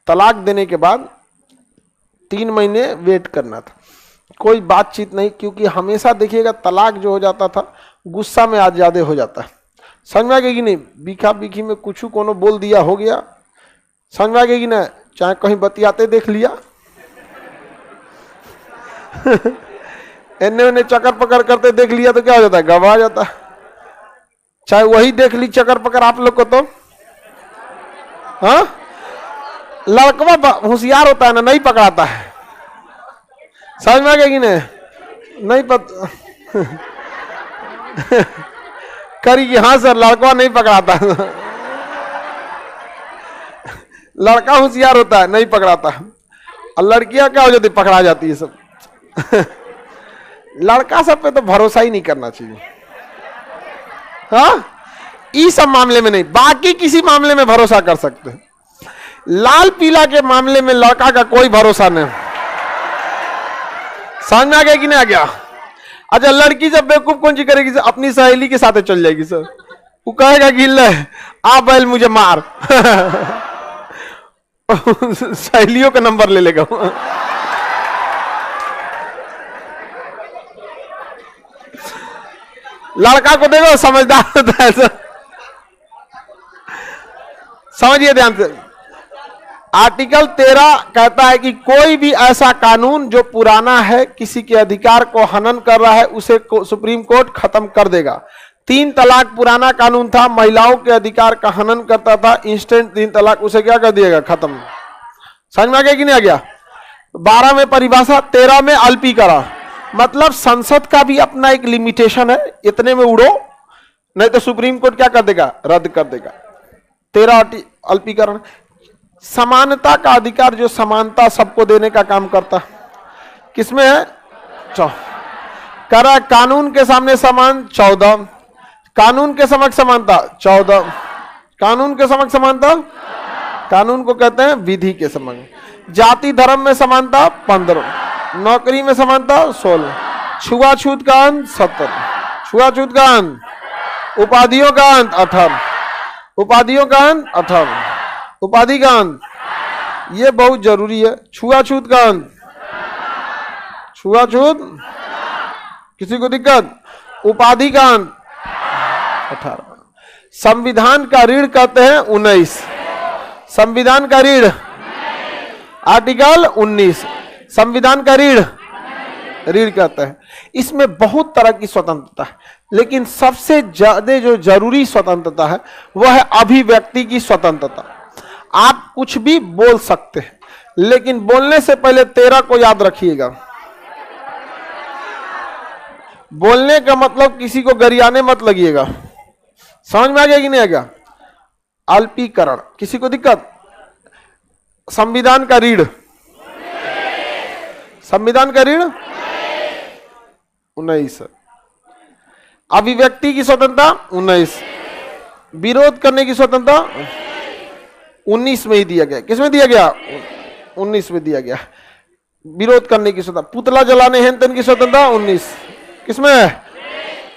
तलाक देने के बाद 3 महीने वेट करना था, कोई बातचीत नहीं, क्योंकि हमेशा देखिएगा तलाक जो हो जाता था गुस्सा में आज ज्यादा हो जाता है। समझ में आ गई कि नहीं? बीखा बीखी में कुछ कोनो बोल दिया, हो गया। समझ में आ गई कि ना? चाहे कहीं बतियाते देख लिया एने उन्हें चक्कर पकड़ करते देख लिया तो क्या हो जाता है? गवा जाता है। चाहे वही देख ली चक्कर पकड़ आप लोग को तो, हाँ, लड़कवा होशियार होता है ना, नहीं पकड़ाता है। समझ में आ गया कि नहीं पता करी कि हाँ सर, लड़का नहीं पकड़ाता लड़का होशियार होता है, नहीं पकड़ाता। और लड़कियां क्या हो जाती, पकड़ा जाती है सब लड़का सब पे तो भरोसा ही नहीं करना चाहिए। हाँ, इस सब मामले में नहीं, बाकी किसी मामले में भरोसा कर सकते हैं। लाल पीला के मामले में लड़का का कोई भरोसा नहीं। समझ में आ गया कि नहीं आ गया? अच्छा, लड़की जब बेवकूफ कौन सी करेगी सर? अपनी सहेली के साथ चल जाएगी सर। वो कहेगा कि ले आ बैल मुझे मार सहेलियों का नंबर ले लेगा लड़का को देखो समझदार होता है सर। समझिए ध्यान से, आर्टिकल 13 कहता है कि कोई भी ऐसा कानून जो पुराना है, किसी के अधिकार को हनन कर रहा है, उसे सुप्रीम कोर्ट खत्म कर देगा। 3 तलाक पुराना कानून था, महिलाओं के अधिकार का हनन करता था। इंस्टेंट 3 तलाक उसे क्या कर दिएगा? खत्म। समझ में आ गया कि नहीं आ गया? 12 में परिभाषा, 13 में अल्पीकरण। मतलब संसद का भी अपना एक लिमिटेशन है, इतने में उड़ो, नहीं तो सुप्रीम कोर्ट क्या कर देगा? रद्द कर देगा। 13 अल्पीकरण। समानता का अधिकार, जो समानता सबको देने का काम करता, किसमें है? करा कानून के सामने समान 14, कानून के समक्ष समानता 14, कानून के समक्ष समानता, कानून को कहते हैं विधि के समक्ष। जाति धर्म में समानता 15, नौकरी में समानता 16, छुआछूत का अंत 70, छुआछूत का अंत, उपाधियों का अंत 18, उपाधियों का अंत 18, उपाधि का अंत, ये बहुत जरूरी है। छुआछूत का अंत, छुआछूत, किसी को दिक्कत? उपाधि का अंत 18। संविधान का रीढ़ कहते हैं 19, संविधान का रीढ़ आर्टिकल 19, संविधान का रीढ़ कहते हैं। इसमें बहुत तरह की स्वतंत्रता है, लेकिन सबसे ज्यादा जो जरूरी स्वतंत्रता है वह है अभिव्यक्ति की स्वतंत्रता। आप कुछ भी बोल सकते हैं, लेकिन बोलने से पहले 13 को याद रखिएगा। बोलने का मतलब किसी को गरियाने मत लगिएगा। समझ में आ गया कि नहीं आ गया? अल्पीकरण, किसी को दिक्कत? संविधान का रीढ़, संविधान का रीढ़ 19, अभिव्यक्ति की स्वतंत्रता 19, विरोध करने की स्वतंत्रता 19 में ही दिया गया। किसमें दिया गया? 19 में दिया गया। विरोध करने की स्वतंत्रता, पुतला जलाने हेन तेन की स्वतंत्रता 19, किसमें है?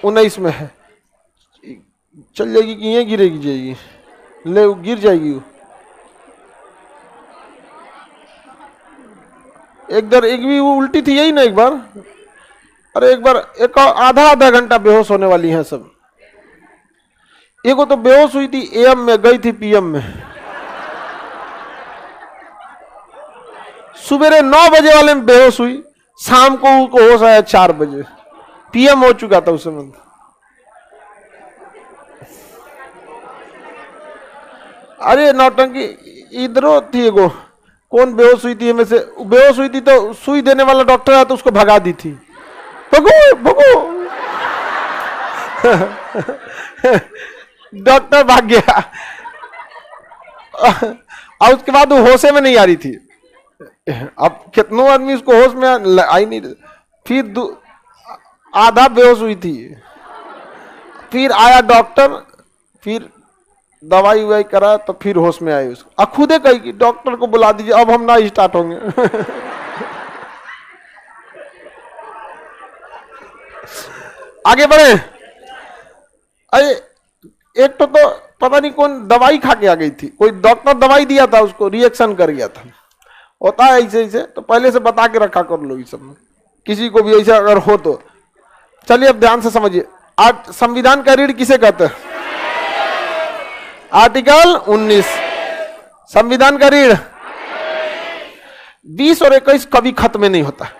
19 में है। चल जाएगी कि ये गिरेगी जाएगी? ले गिर जाएगी। एक भी वो उल्टी थी यही ना एक बार? अरे एक बार एक आधा घंटा बेहोश होने वाली है सब। एगो तो बेहोश हुई थी एएम में, गई थी पीएम में। सुबेरे 9 बजे वाले में बेहोश हुई, शाम को होश आया 4 बजे। पीएम हो चुका था उस समय। अरे नौटंकी इधरो थी एगो, कौन बेहोश हुई थी में से? बेहोश हुई थी तो सुई देने वाला डॉक्टर आया तो उसको भगा दी थी। भगो भगो डॉक्टर भाग गया। और उसके बाद वो होशे में नहीं आ रही थी। अब कितनों आदमी उसको होश में आई नहीं, फिर आधा बेहोश हुई थी। फिर आया डॉक्टर, फिर दवाई उवाई करा तो फिर होश में आई उसको। खुदे कही कि डॉक्टर को बुला दीजिए, अब हम ना स्टार्ट होंगे। आगे बढ़े। अरे एक तो पता नहीं कौन दवाई खा के आ गई थी, कोई डॉक्टर दवाई दिया था उसको, रिएक्शन कर गया था। होता है ऐसे ऐसे, तो पहले से बता के रखा कर लो ये सब में, किसी को भी ऐसा अगर हो तो। चलिए अब ध्यान से समझिए, आज संविधान का रीढ़ किसे कहते हैं? आर्टिकल 19 संविधान का रीढ़। 20 और 21 कभी खत्म नहीं होता,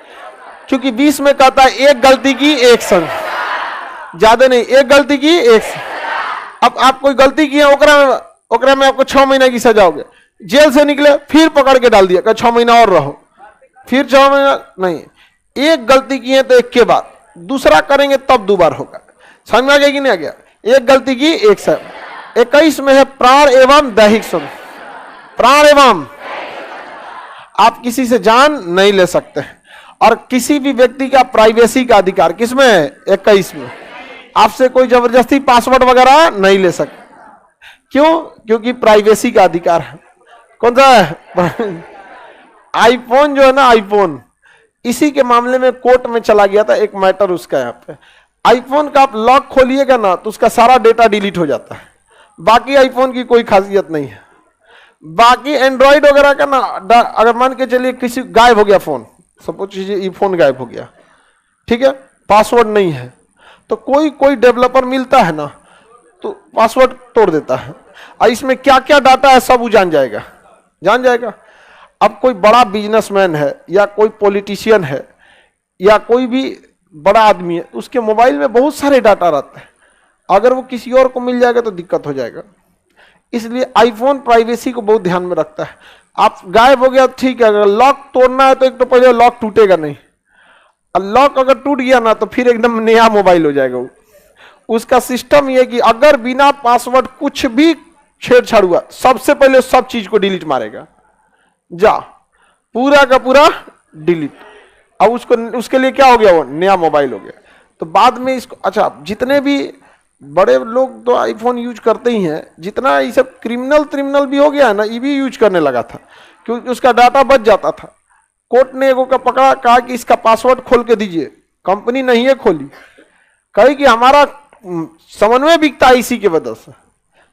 क्योंकि 20 में कहता है एक गलती की एक सजा, ज्यादा नहीं, एक गलती की एक सजा। अब आप कोई गलती किए ओकरा में आपको 6 महीने की सजा होगी, जेल से निकले फिर पकड़ के डाल दिया, 6 महीना और रहो, फिर 6 महीना नहीं। एक गलती किए तो एक के बाद, दूसरा करेंगे तब 2 बार होगा। समझ में आ गया कि नहीं आ गया? एक गलती की एक सजा। 21 में है प्राण एवं दैहिक श्रम। प्राण एवं, आप किसी से जान नहीं ले सकते, और किसी भी व्यक्ति का प्राइवेसी का अधिकार किसमें है? 21 में। आपसे कोई जबरदस्ती पासवर्ड वगैरह नहीं ले सकते। क्यों? क्योंकि प्राइवेसी का अधिकार है। कौन सा है? आईफोन जो है ना, आईफोन, इसी के मामले में कोर्ट में चला गया था एक मैटर उसका। यहाँ पे आईफोन का आप लॉक खोलिएगा ना तो उसका सारा डेटा डिलीट हो जाता है। बाकी आईफोन की कोई खासियत नहीं है। बाकी एंड्रॉइड वगैरह का ना, अगर मान के चलिए किसी गायब हो गया फोन, सपोज कीजिए ये फोन गायब हो गया, ठीक है, पासवर्ड नहीं है, तो कोई डेवलपर मिलता है ना तो पासवर्ड तोड़ देता है, और इसमें क्या क्या डाटा है सब वो जान जाएगा। अब कोई बड़ा बिजनेसमैन है या कोई पॉलिटिशियन है या कोई भी बड़ा आदमी है, उसके मोबाइल में बहुत सारे डाटा रहते हैं, अगर वो किसी और को मिल जाएगा तो दिक्कत हो जाएगा। इसलिए आईफोन प्राइवेसी को बहुत ध्यान में रखता है। आप गायब हो गया ठीक है, अगर लॉक तोड़ना है तो एक तो पहले लॉक टूटेगा नहीं, और लॉक अगर टूट गया ना तो फिर एकदम नया मोबाइल हो जाएगा। उसका सिस्टम ये कि अगर बिना पासवर्ड कुछ भी छेड़छाड़ हुआ, सबसे पहले सब चीज को डिलीट मारेगा, जा पूरा का पूरा डिलीट। अब उसके लिए क्या हो गया? वो नया मोबाइल हो गया। तो बाद में इसको, अच्छा, जितने भी बड़े लोग तो आईफोन यूज करते ही हैं, जितना ये सब क्रिमिनल भी हो गया है ना, ये भी यूज करने लगा था, क्योंकि उसका डाटा बच जाता था। कोर्ट ने एगो का पकड़ा, कहा कि इसका पासवर्ड खोल के दीजिए, कंपनी नहीं है खोली, कही कि हमारा समन्वय बिकता है इसी के वजह से,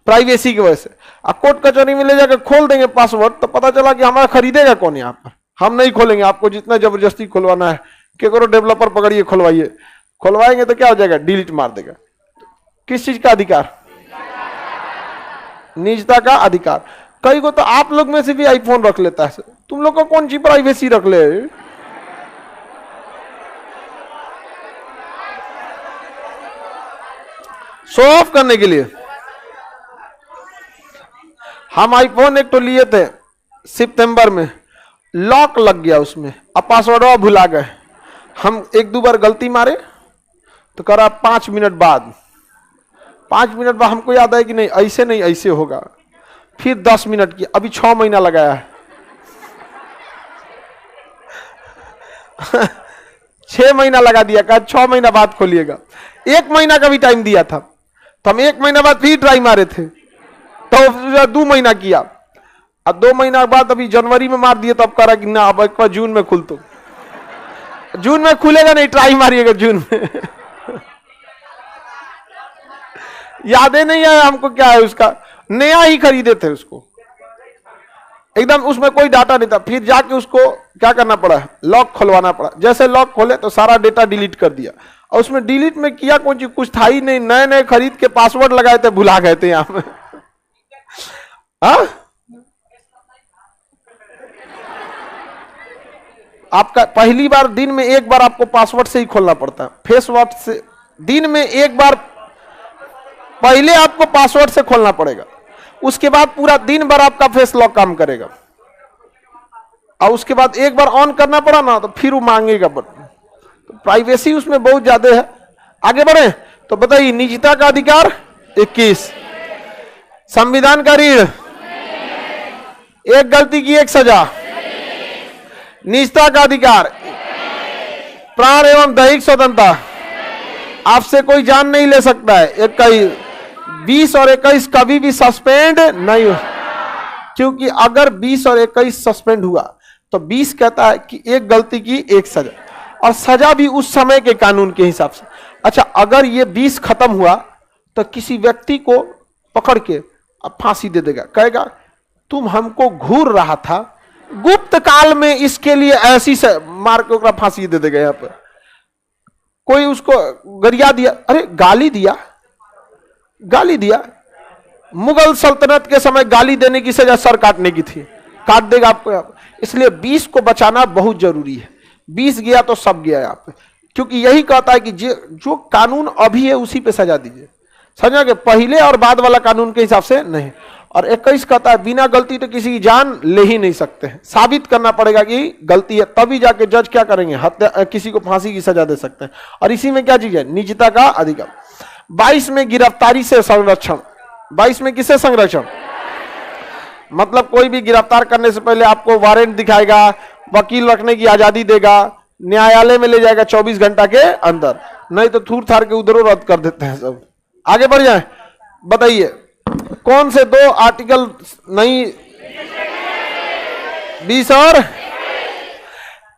प्राइवेसी की वजह से। अब कोर्ट कचहरी में ले जाकर खोल देंगे पासवर्ड तो पता चला कि हमारा खरीदेगा कौन यहाँ पर, हम नहीं खोलेंगे, आपको जितना जबरदस्ती खुलवाना है कि करो डेवलपर पकड़िए खुलवाइए, खुलवाएंगे तो क्या हो जाएगा? डिलीट मार देगा। किस चीज का अधिकार? निजता का अधिकार। कई को तो आप लोग में से भी आईफोन रख लेता है, तुम लोग को कौन सी प्राइवेसी रख ले? शो ऑफ करने के लिए। हम आईफोन एक तो लिए थे सितंबर में, लॉक लग गया उसमें, अब पासवर्ड भुला गए। हम 1-2 बार गलती मारे तो करा 5 मिनट बाद, 5 मिनट बाद हमको याद आया कि नहीं ऐसे नहीं, ऐसे होगा। फिर 10 मिनट की, अभी 6 महीना लगाया है। 6 महीना लगा दिया, कहा 6 महीना बाद खोलिएगा। 1 महीना का भी टाइम दिया था, तो हम 1 महीना बाद फिर ट्राई मारे थे, तो 2 महीना किया। अब 2 महीना बाद अभी जनवरी में मार दिए, तो अब करा कि ना अब एक बार जून में खुल, तो जून में खुलेगा नहीं, ट्राई मारिएगा जून में। यादें नहीं है हमको क्या है उसका, नया ही खरीदे थे उसको, एकदम उसमें कोई डाटा नहीं था। फिर जाके उसको क्या करना पड़ा, लॉक खुलवाना पड़ा। जैसे लॉक खोले तो सारा डेटा डिलीट कर दिया, और उसमें डिलीट में किया कुछ था ही नहीं, नए खरीद के पासवर्ड लगाए थे, भुला गए थे यहाँ में। आपका पहली बार दिन में 1 बार आपको पासवर्ड से ही खोलना पड़ता है, फेस वॉच से दिन में 1 बार पहले आपको पासवर्ड से खोलना पड़ेगा, उसके बाद पूरा दिन भर आपका फेस लॉक काम करेगा, और उसके बाद 1 बार ऑन करना पड़ा ना तो फिर वो मांगेगा बटन। तो प्राइवेसी उसमें बहुत ज्यादा है। आगे बढ़े तो बताइए, निजता का अधिकार 21, संविधान का रीढ़, एक गलती की एक सजा, निजता का अधिकार, प्राण एवं दैहिक स्वतंत्रता, आपसे कोई जान नहीं ले सकता है। 20 और 21 कभी भी सस्पेंड नहीं हो, क्योंकि अगर 20 और 21 सस्पेंड हुआ तो 20 कहता है कि एक गलती की एक सजा, और सजा भी उस समय के कानून के हिसाब से। अच्छा, अगर ये 20 खत्म हुआ तो किसी व्यक्ति को पकड़ के अब फांसी दे देगा, कहेगा तुम हमको घूर रहा था, गुप्त काल में इसके लिए ऐसी से मार के ओकरा फांसी दे देगा। यहाँ पर कोई उसको गरिया दिया, अरे गाली दिया, गाली दिया, मुगल सल्तनत के समय गाली देने की सजा सर काटने की थी, काट देगा आपको। इसलिए 20 को बचाना बहुत जरूरी है। 20 गया तो सब गया यहाँ पे, क्योंकि यही कहता है कि जो कानून अभी है उसी पे सजा दीजिए, समझा के पहले और बाद वाला कानून के हिसाब से नहीं। और 21 कहता है बिना गलती तो किसी की जान ले ही नहीं सकते हैं, साबित करना पड़ेगा कि गलती है, तभी जाके जज क्या करेंगे, हत्या, किसी को फांसी की सजा दे सकते हैं। और इसी में क्या चीज है, निजता का अधिकार। 22 में गिरफ्तारी से संरक्षण। 22 में किससे संरक्षण, मतलब कोई भी गिरफ्तार करने से पहले आपको वारंट दिखाएगा, वकील रखने की आजादी देगा, न्यायालय में ले जाएगा 24 घंटा के अंदर, नहीं तो थूर थार के उधरों रद्द कर देते हैं सब। आगे बढ़ जाए, बताइए कौन से 2 आर्टिकल नहीं, 20 और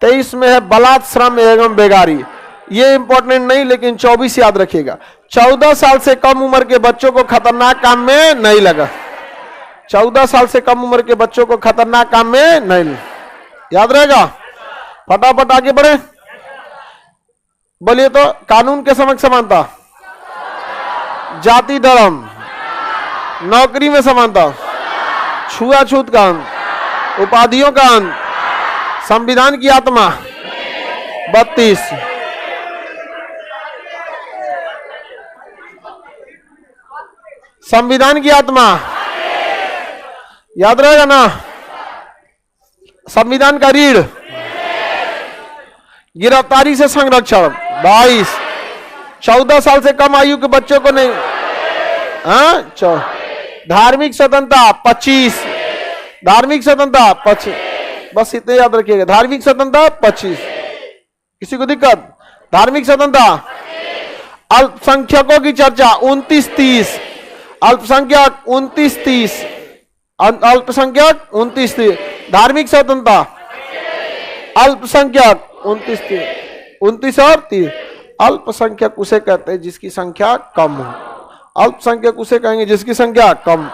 23 में है बलात्, श्रम एवं बेगारी। ये इंपॉर्टेंट नहीं, लेकिन 24 याद रखिएगा। 14 साल से कम उम्र के बच्चों को खतरनाक काम में नहीं लगा। 14 साल से कम उम्र के बच्चों को खतरनाक काम में नहीं, याद रहेगा। फटाफट आगे बढ़े, बोलिए तो। कानून के समक्ष समानता, जाति धर्म, नौकरी में समानता, छुआछूत का अंत, उपाधियों का अंत, संविधान की आत्मा। 32 संविधान की आत्मा, याद रहेगा ना। संविधान का रीढ़, गिरफ्तारी से संरक्षण। 22 14 साल से कम आयु के बच्चों को नहीं, धार्मिक स्वतंत्रता। 25 धार्मिक स्वतंत्रता 25, बस इतने याद रखिएगा। धार्मिक स्वतंत्रता 25, किसी को दिक्कत। धार्मिक स्वतंत्रता। अल्पसंख्यकों की चर्चा 29-30, अल्पसंख्यक 29-30, अल्पसंख्यक 29-30। धार्मिक स्वतंत्रता, अल्पसंख्यक 29-30, 29 और 30। अल्पसंख्यक उसे कहते हैं जिसकी संख्या कम हो, अल्पसंख्यक उसे कहेंगे जिसकी संख्या कम।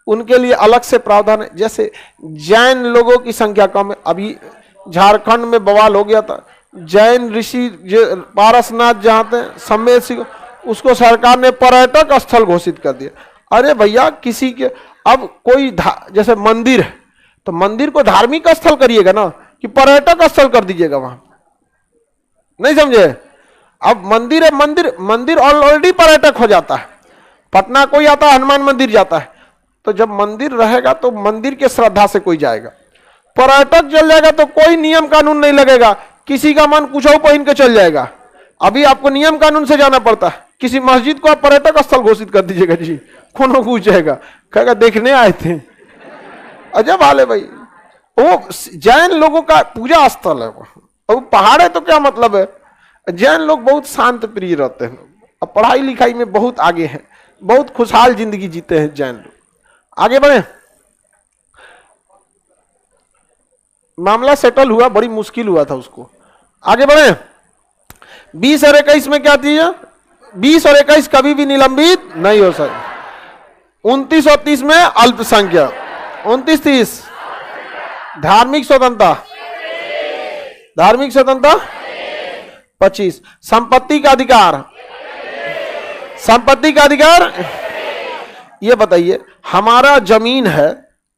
उनके लिए अलग से प्रावधान है। जैसे जैन लोगों की संख्या कम है, अभी झारखंड में बवाल हो गया था, जैन ऋषि पारसनाथ जहाँ थे समेत सिंह, उसको सरकार ने पर्यटक स्थल घोषित कर दिया। अरे भैया, किसी के अब कोई जैसे मंदिर है तो मंदिर को धार्मिक स्थल करिएगा ना, कि पर्यटक स्थल कर दीजिएगा वहां, नहीं समझे। अब मंदिर है, मंदिर ऑलरेडी पर्यटक हो जाता है। पटना कोई आता है, हनुमान मंदिर जाता है, तो जब मंदिर रहेगा तो मंदिर के श्रद्धा से कोई जाएगा। पर्यटक चल जाएगा तो कोई नियम कानून नहीं लगेगा, किसी का मन कुछ पहन के चल जाएगा। अभी आपको नियम कानून से जाना पड़ता है। किसी मस्जिद को आप पर्यटक स्थल घोषित कर दीजिएगा जी, कौन पूछ जाएगा, कहेगा देखने आए थे। अजब हाल है भाई। वो जैन लोगों का पूजा स्थल है, वो पहाड़ है तो क्या मतलब है। जैन लोग बहुत शांत प्रिय रहते हैं, अब पढ़ाई लिखाई में बहुत आगे हैं, बहुत खुशहाल जिंदगी जीते हैं जैन लोग। आगे बढ़े, मामला सेटल हुआ, बड़ी मुश्किल हुआ था उसको। आगे बढ़े, 20 और 21 में क्या थी, 20 और 21 कभी भी निलंबित नहीं हो सकते। 29 और 30 में अल्पसंख्यक, 29-30 धार्मिक स्वतंत्रता, धार्मिक स्वतंत्रता 25। संपत्ति का अधिकार, संपत्ति का अधिकार। ये बताइए, हमारा जमीन है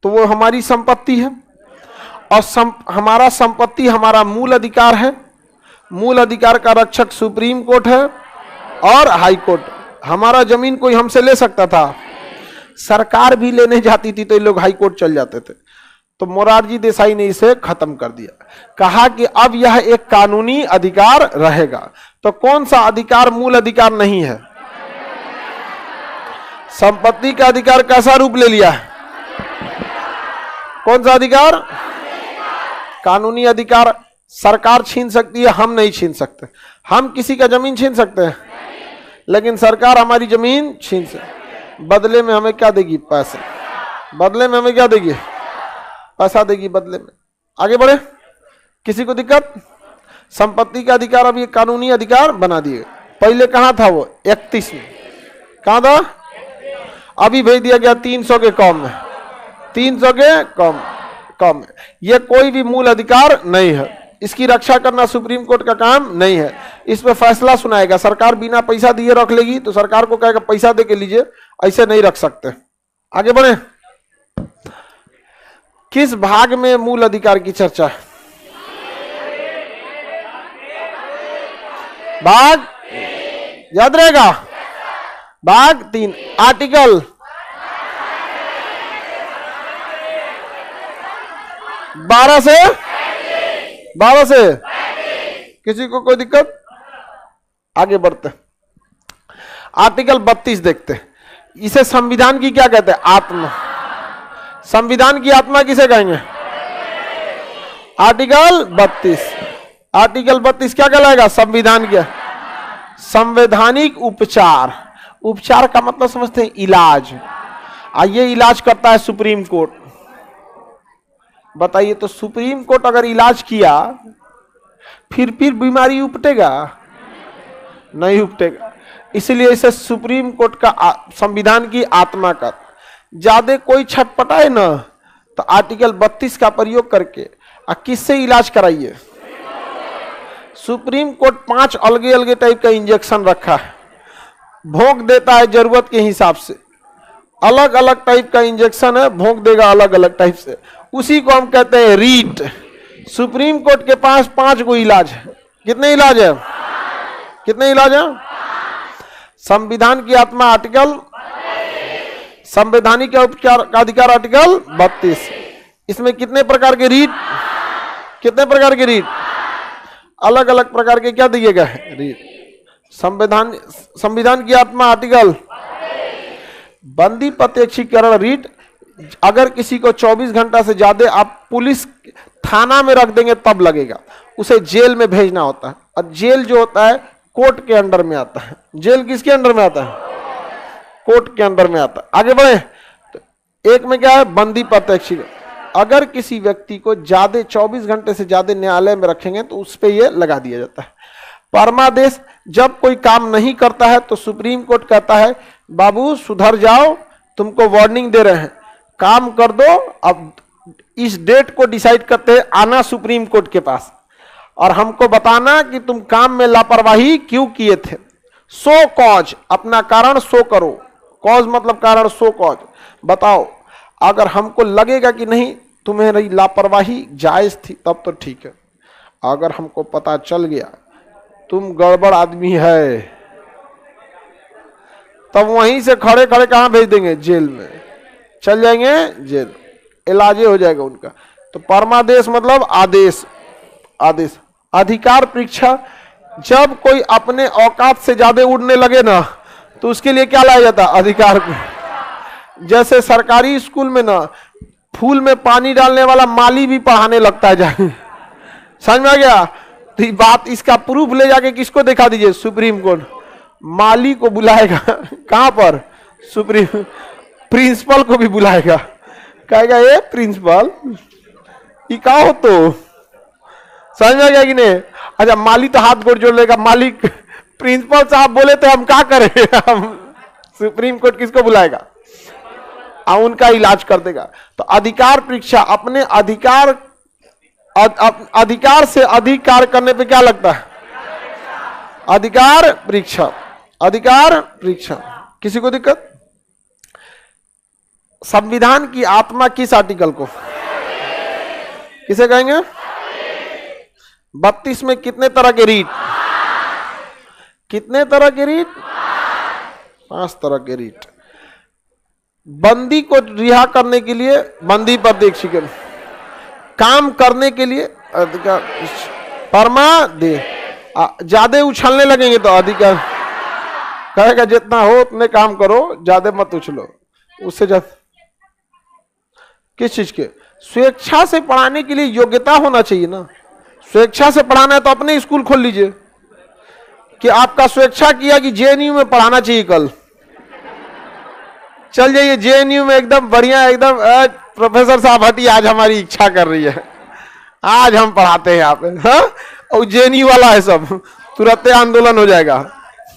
तो वो हमारी संपत्ति है, और हमारा संपत्ति हमारा मूल अधिकार है। मूल अधिकार का रक्षक सुप्रीम कोर्ट है और हाई कोर्ट। हमारा जमीन कोई हमसे ले सकता था, सरकार भी लेने जाती थी तो ये लोग हाई कोर्ट चल जाते थे। तो मोरारजी देसाई ने इसे खत्म कर दिया, कहा कि अब यह एक कानूनी अधिकार रहेगा। तो कौन सा अधिकार मूल अधिकार नहीं है? संपत्ति का अधिकार कैसा रूप ले लिया है? कौन सा अधिकार? कानूनी अधिकार सरकार छीन सकती है, हम नहीं छीन सकते। हम किसी का जमीन छीन सकते हैं, लेकिन सरकार हमारी जमीन छीन सकती। बदले में हमें क्या देगी? पैसे। बदले में हमें क्या देगी? पैसा देगी बदले में। आगे बढ़े, किसी को दिक्कत? संपत्ति का अधिकार अब ये कानूनी अधिकार बना दिए। पहले कहाँ था वो 31 में, कहाँ था, अभी भेज दिया गया 300 के कम में, 300 के कम में। यह कोई भी मूल अधिकार नहीं है, इसकी रक्षा करना सुप्रीम कोर्ट का काम नहीं है। इस पर फैसला सुनाएगा। सरकार बिना पैसा दिए रख लेगी तो सरकार को कहेगा पैसा दे के लीजिए, ऐसे नहीं रख सकते। आगे बढ़े। किस भाग में मूल अधिकार की चर्चा है? भाग याद रहेगा, भाग 3 आर्टिकल 12 से किसी को कोई दिक्कत? आगे बढ़ते आर्टिकल 32 देखते। इसे संविधान की क्या कहते हैं? आत्मा। संविधान की आत्मा किसे कहेंगे? आर्टिकल 32। आर्टिकल 32 क्या कहलाएगा? संविधान क्या? संवैधानिक उपचार। उपचार का मतलब समझते हैं इलाज। ये इलाज करता है सुप्रीम कोर्ट। बताइए तो सुप्रीम कोर्ट अगर इलाज किया फिर बीमारी उपटेगा? नहीं उपटेगा। इसलिए इसे सुप्रीम कोर्ट का संविधान की आत्मा का। ज्यादा कोई छटपटाए ना तो आर्टिकल 32 का प्रयोग करके किससे इलाज कराइए? सुप्रीम कोर्ट 5 अलगे अलगे टाइप का इंजेक्शन रखा है, भोंक देता है जरूरत के हिसाब से। अलग अलग टाइप का इंजेक्शन है, भोंक देगा अलग अलग टाइप से। उसी को हम कहते हैं रीट। सुप्रीम कोर्ट के पास 5 को इलाज है। कितने इलाज है? कितने इलाज है? संविधान की आत्मा आर्टिकल, संवैधानिक उपचार का अधिकार आर्टिकल 32। इसमें कितने प्रकार के रीट? कितने प्रकार के रीट? अलग अलग प्रकार के क्या दिए गए हैं? रीट। संविधान की आत्मा आर्टिकल बंदी प्रत्यक्षीकरण रीट। अगर किसी को 24 घंटा से ज्यादा आप पुलिस थाना में रख देंगे तब लगेगा। उसे जेल में भेजना होता है, और जेल जो होता है कोर्ट के अंडर में आता है। जेल किसके अंडर में आता है? कोर्ट के अंडर में आता है। आगे बढ़े तो एक में क्या है? बंदी प्रत्यक्षीकरण। अगर किसी व्यक्ति को ज्यादा 24 घंटे से ज्यादा न्यायालय में रखेंगे तो उस पर यह लगा दिया जाता है। परमादेश। जब कोई काम नहीं करता है तो सुप्रीम कोर्ट कहता है बाबू सुधर जाओ, तुमको वार्निंग दे रहे हैं, काम कर दो। अब इस डेट को डिसाइड करते हैं, आना सुप्रीम कोर्ट के पास और हमको बताना कि तुम काम में लापरवाही क्यों किए थे। सो कॉज, अपना कारण शो करो। कॉज मतलब कारण, सो कॉज बताओ। अगर हमको लगेगा कि नहीं तुम्हें लापरवाही जायज थी तब तो ठीक है। अगर हमको पता चल गया तुम गड़बड़ आदमी है तब वहीं से खड़े खड़े कहां भेज देंगे? जेल में चल जाएंगे, जेल। इलाज हो जाएगा उनका। तो परमादेश मतलब आदेश। आदेश। अधिकार परीक्षा। जब कोई अपने औकात से ज्यादा उड़ने लगे ना तो उसके लिए क्या लाया जाता? अधिकार। जैसे सरकारी स्कूल में ना फूल में पानी डालने वाला माली भी पढ़ाने लगता है जाके। समझ में आ गया? तो ये बात, इसका प्रूफ ले जाके किसको दिखा दीजिए? Supreme court. माली को बुलाएगा कहां पर? सुप्रीम। प्रिंसिपल को भी बुलाएगा, कहेगा ये प्रिंसिपल ये का हो? तो समझ में आ गया कि नहीं? अच्छा, माली तो हाथ गोड़ जोड़ लेगा। मालिक प्रिंसिपल साहब बोले तो हम क्या करें? हम सुप्रीम कोर्ट किसको बुलाएगा? उनका इलाज कर देगा। तो अधिकार परीक्षा। अपने अधिकार से अधिक कार्य करने पे क्या लगता है? अधिकार परीक्षा। अधिकार परीक्षा। किसी को दिक्कत? संविधान की आत्मा किस आर्टिकल को किसे कहेंगे? 32 में कितने तरह के रीट? कितने तरह के रीट? 5 तरह के रीट। बंदी को रिहा करने के लिए बंदी प्रत्यक्षीकरण, काम करने के लिए अधिकार परमादेश। ज्यादा उछलने लगेंगे तो अधिकार कहेगा जितना हो उतने काम करो, ज्यादा मत उछलो। उससे ज्यादा किस चीज के? स्वेच्छा से पढ़ाने के लिए योग्यता होना चाहिए ना। स्वेच्छा से पढ़ाना है तो अपने स्कूल खोल लीजिए कि आपका स्वेच्छा किया कि जेएनयू में पढ़ाना चाहिए, कल चल जाइए जेएनयू में एकदम बढ़िया, एकदम प्रोफेसर साहब हटिए, आज हमारी इच्छा कर रही है, आज हम पढ़ाते हैं यहाँ पे। हाँ? और जेएनयू वाला है सब, तुरंत आंदोलन हो जाएगा।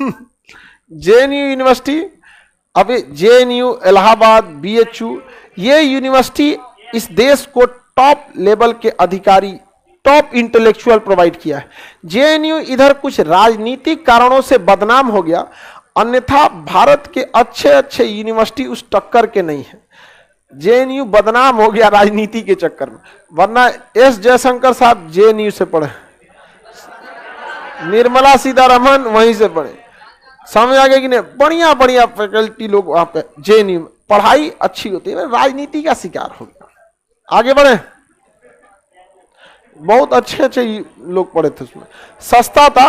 जेएनयू यूनिवर्सिटी, अभी जेएनयू, इलाहाबाद, बीएचयू, ये यूनिवर्सिटी इस देश को टॉप लेवल के अधिकारी, टॉप इंटेलेक्चुअल प्रोवाइड किया है। जेएनयू इधर कुछ राजनीतिक कारणों से बदनाम हो गया, अन्यथा भारत के अच्छे अच्छे यूनिवर्सिटी उस टक्कर के नहीं है। जेएनयू बदनाम हो गया राजनीति के चक्कर में, वरना एस जयशंकर साहब जेएनयू से पढ़े, निर्मला सीतारमन वहीं से पढ़े, समझ आ गया कि नहीं? बढ़िया बढ़िया फैकल्टी लोग वहां पे जेएनयू में, पढ़ाई अच्छी होती है, राजनीति का शिकार हो गया। आगे बढ़े, बहुत अच्छे अच्छे लोग पढ़े थे उसमें, सस्ता था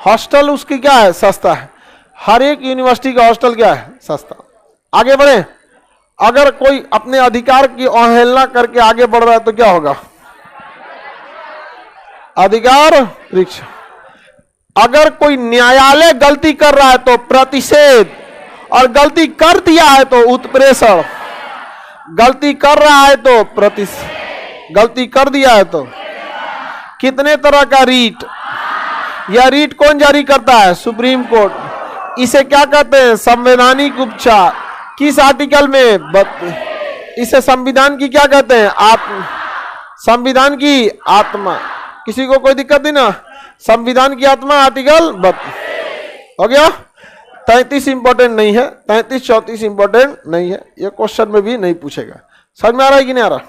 हॉस्टल, उसकी क्या है? सस्ता है। हर एक यूनिवर्सिटी का हॉस्टल क्या है? सस्ता। आगे बढ़े, अगर कोई अपने अधिकार की अवहेलना करके आगे बढ़ रहा है तो क्या होगा? अधिकार परीक्षा। अगर कोई न्यायालय गलती कर रहा है तो प्रतिषेध, और गलती कर दिया है तो उत्प्रेषण, गलती कर रहा है तो प्रतिषेध, गलती कर दिया है तो कितने तरह का रीट, यह रीट कौन जारी करता है? Supreme court. इसे क्या कहते हैं? संवैधानिक उपचार। किस आर्टिकल में? इसे संविधान की क्या कहते हैं? आत्मा, संविधान की आत्मा। किसी को कोई दिक्कत नहीं ना? संविधान की आत्मा आर्टिकल 32 हो गया। 33 इंपॉर्टेंट नहीं है, 33 34 इंपॉर्टेंट नहीं है, ये क्वेश्चन में भी नहीं पूछेगा। समझ में आ रहा है कि नहीं आ रहा?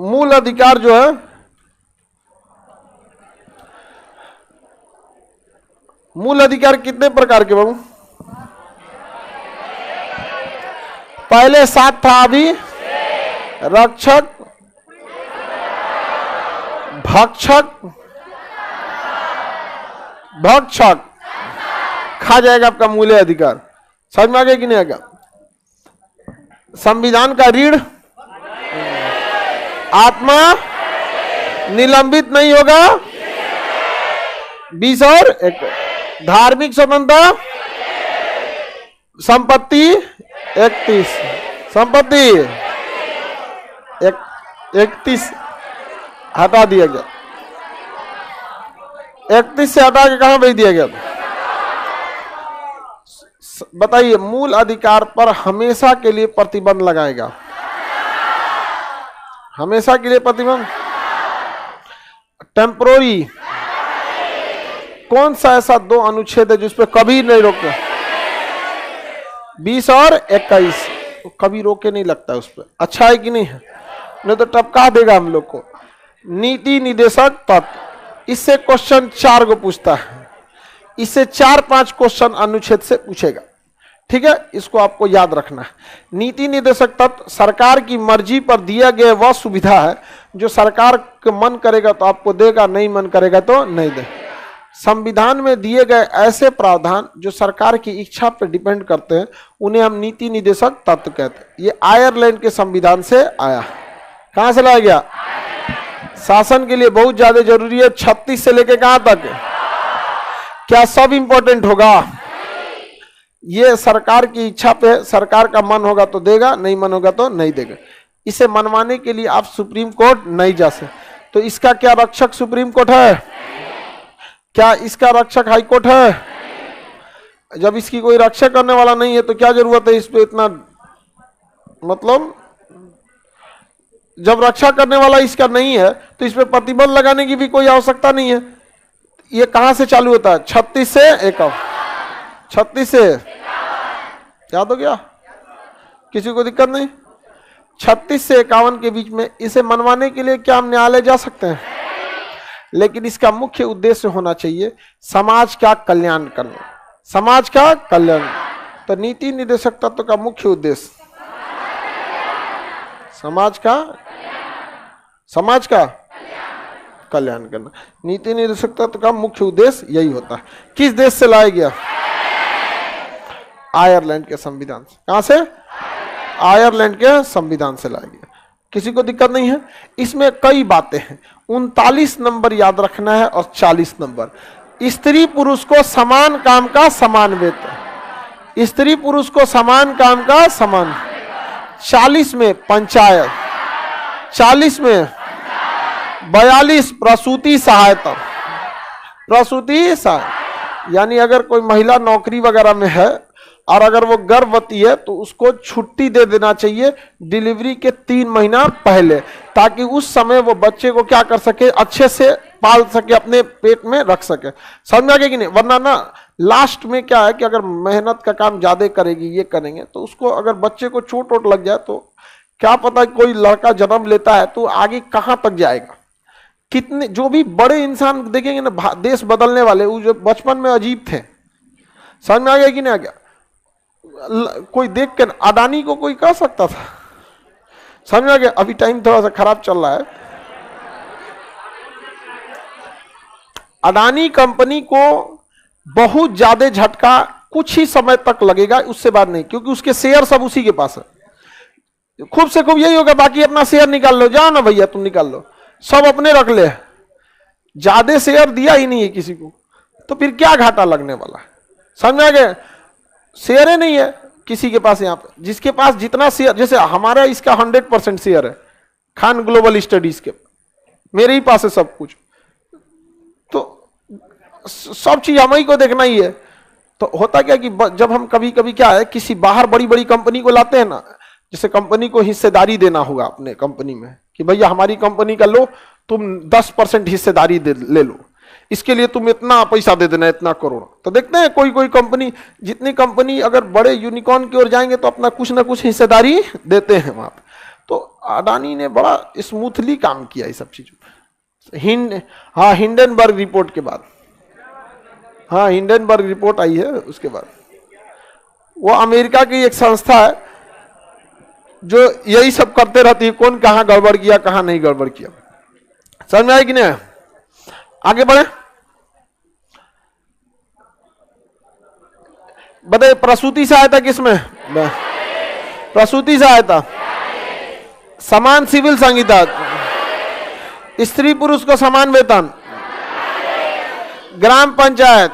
मूल अधिकार जो है, मूल अधिकार कितने प्रकार के बाबू? पहले 7 था, अभी रक्षक, भक्षक, भक्षक खा जाएगा आपका मूल अधिकार। समझ में आ गया कि नहीं आ गया? संविधान का रीढ़, आत्मा निलंबित नहीं होगा, 20 और 1, धार्मिक स्वतंत्रता, संपत्ति 31, संपत्ति 31 हटा दिया गया, 31 से हटा के कहां भेज दिया गया? बताइए, मूल अधिकार पर हमेशा के लिए प्रतिबंध लगाएगा, हमेशा के लिए प्रतिबंध। टेम्पोररी, कौन सा ऐसा 2 अनुच्छेद है जिस पे कभी नहीं रोकते? 20 और 21, तो कभी रोके नहीं लगता उस पर। अच्छा है कि नहीं है? नहीं तो टपका देगा हम लोग को। नीति निदेशक तत्व, इससे क्वेश्चन 4 को पूछता है, इससे 4-5 क्वेश्चन अनुच्छेद से पूछेगा। ठीक है, इसको आपको याद रखना है। नीति निर्देशक तत्व सरकार की मर्जी पर दिया गया वह सुविधा है जो सरकार का मन करेगा तो आपको देगा, नहीं मन करेगा तो नहीं दे। संविधान में दिए गए ऐसे प्रावधान जो सरकार की इच्छा पर डिपेंड करते हैं उन्हें हम नीति निर्देशक तत्व कहते हैं। ये आयरलैंड के संविधान से आया। कहां से लाया गया? शासन के लिए बहुत ज्यादा जरूरी है। 36 से लेके कहां तक? क्या सब इंपॉर्टेंट होगा? ये सरकार की इच्छा पे, सरकार का मन होगा तो देगा, नहीं मन होगा तो नहीं देगा। इसे मनवाने के लिए आप सुप्रीम कोर्ट नहीं जा सकते। तो इसका क्या रक्षक सुप्रीम कोर्ट है? क्या इसका रक्षक हाई कोर्ट है? जब इसकी कोई रक्षा करने वाला नहीं है तो क्या जरूरत है इस पे इतना, मतलब जब रक्षा करने वाला इसका नहीं है तो इस पे प्रतिबंध लगाने की भी कोई आवश्यकता नहीं है। ये कहां से चालू होता है? 36 से 51, 36 से याद हो गया? किसी को दिक्कत नहीं? 36 से 51 के बीच में इसे मनवाने के लिए क्या हम न्यायालय जा सकते हैं? लेकिन इसका मुख्य उद्देश्य होना चाहिए समाज का कल्याण करना, समाज का कल्याण। तो नीति निर्देशक तत्व का मुख्य उद्देश्य समाज का कल्याण करना। नीति निर्देशक तत्व का मुख्य उद्देश्य यही होता है। किस देश से लाया गया? आयरलैंड के संविधान से। कहां से? आयरलैंड के संविधान से लाया गया। किसी को दिक्कत नहीं है? इसमें कई बातें हैं। 39 नंबर याद रखना है और 40 नंबर। स्त्री पुरुष को समान काम का समान वेतन, स्त्री पुरुष को समान काम का समान। 40 में पंचायत, 40 में 42 प्रसूति सहायता। प्रसूति सहायता यानी अगर कोई महिला नौकरी वगैरह में है और अगर वो गर्भवती है तो उसको छुट्टी दे देना चाहिए डिलीवरी के 3 महीना पहले, ताकि उस समय वो बच्चे को क्या कर सके, अच्छे से पाल सके, अपने पेट में रख सके। समझ में आ गया कि नहीं? वरना ना लास्ट में क्या है कि अगर मेहनत का काम ज्यादा करेगी, ये करेंगे, तो उसको अगर बच्चे को चोट वोट लग जाए तो क्या पता कोई लड़का जन्म लेता है तो आगे कहां तक जाएगा। कितने जो भी बड़े इंसान देखेंगे ना, देश बदलने वाले, वो जो बचपन में अजीब थे। समझ में आ गया कि नहीं आ गया? कोई देख के अडानी को कोई कह सकता था? समझ में आ गया? अभी टाइम थोड़ा सा खराब चल रहा है। अडानी कंपनी को बहुत ज्यादा झटका कुछ ही समय तक लगेगा, उससे बाद नहीं, क्योंकि उसके शेयर सब उसी के पास है। खूब से खूब यही होगा, बाकी अपना शेयर निकाल लो, जाओ ना भैया तुम निकाल लो, सब अपने रख ले। ज्यादा शेयर दिया ही नहीं है किसी को, तो फिर क्या घाटा लगने वाला है? समझ में आ गया? शेयर नहीं है किसी के पास यहाँ पे। जिसके पास जितना शेयर, जैसे हमारा इसका 100% शेयर है खान ग्लोबल स्टडीज के, मेरे ही पास है सब कुछ, तो सब चीज हम ही को देखना ही है। तो होता क्या कि जब हम कभी कभी क्या है, किसी बाहर बड़ी बड़ी कंपनी को लाते हैं ना, जैसे कंपनी को हिस्सेदारी देना होगा अपने कंपनी में कि भैया हमारी कंपनी का लो, तुम 10% हिस्सेदारी ले लो, इसके लिए तुम इतना पैसा दे देना, इतना करोड़। तो देखते हैं कोई कोई कंपनी, जितनी कंपनी अगर बड़े यूनिकॉर्न की ओर जाएंगे तो अपना कुछ ना कुछ हिस्सेदारी देते हैं वहां पे। तो अडानी ने बड़ा स्मूथली काम किया इस सब चीजों। हाँ, हिंडनबर्ग रिपोर्ट के बाद, हाँ हिंडनबर्ग रिपोर्ट आई है, उसके बाद वो अमेरिका की एक संस्था है जो यही सब करते रहती है, कौन कहाँ गड़बड़ किया कहाँ नहीं गड़बड़ किया। समझ में आए कि नहीं? आगे बढ़े, बताइए प्रसूति सहायता किसमें? प्रसूति सहायता, समान सिविल संहिता, स्त्री पुरुष को समान वेतन, ग्राम पंचायत,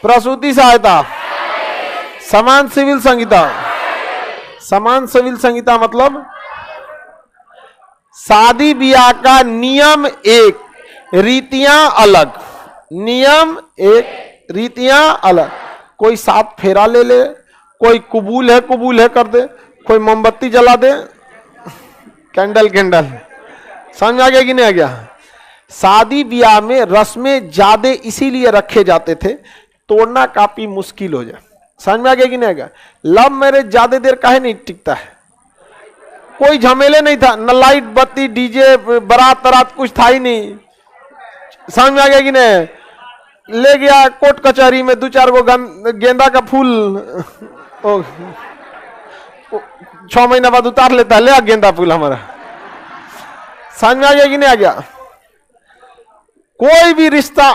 प्रसूति सहायता, समान सिविल संहिता। समान सिविल संहिता मतलब शादी ब्याह का नियम एक, रीतियां अलग। नियम एक, रीतियां अलग। कोई 7 फेरा ले ले, कोई कबूल है कर दे, कोई मोमबत्ती जला दे, कैंडल। समझ में आ गया कि नहीं आ गया? शादी ब्याह में रस्में ज्यादा इसीलिए रखे जाते थे, तोड़ना काफी मुश्किल हो जाए। समझ में आ गया कि नहीं आ गया? लव मैरिज ज्यादा देर काहे नहीं टिकता है? कोई झमेले नहीं था, न लाइट बत्ती डीजे बारात तरात कुछ था ही नहीं। समझ में आ गया कि नहीं? ले गया कोर्ट कचहरी में 2-4 गो गेंदा का फूल, 6 महीना बाद उतार लेता है, ले आ गेंदा फूल हमारा। समझ में आ गया कि नहीं आ गया? कोई भी रिश्ता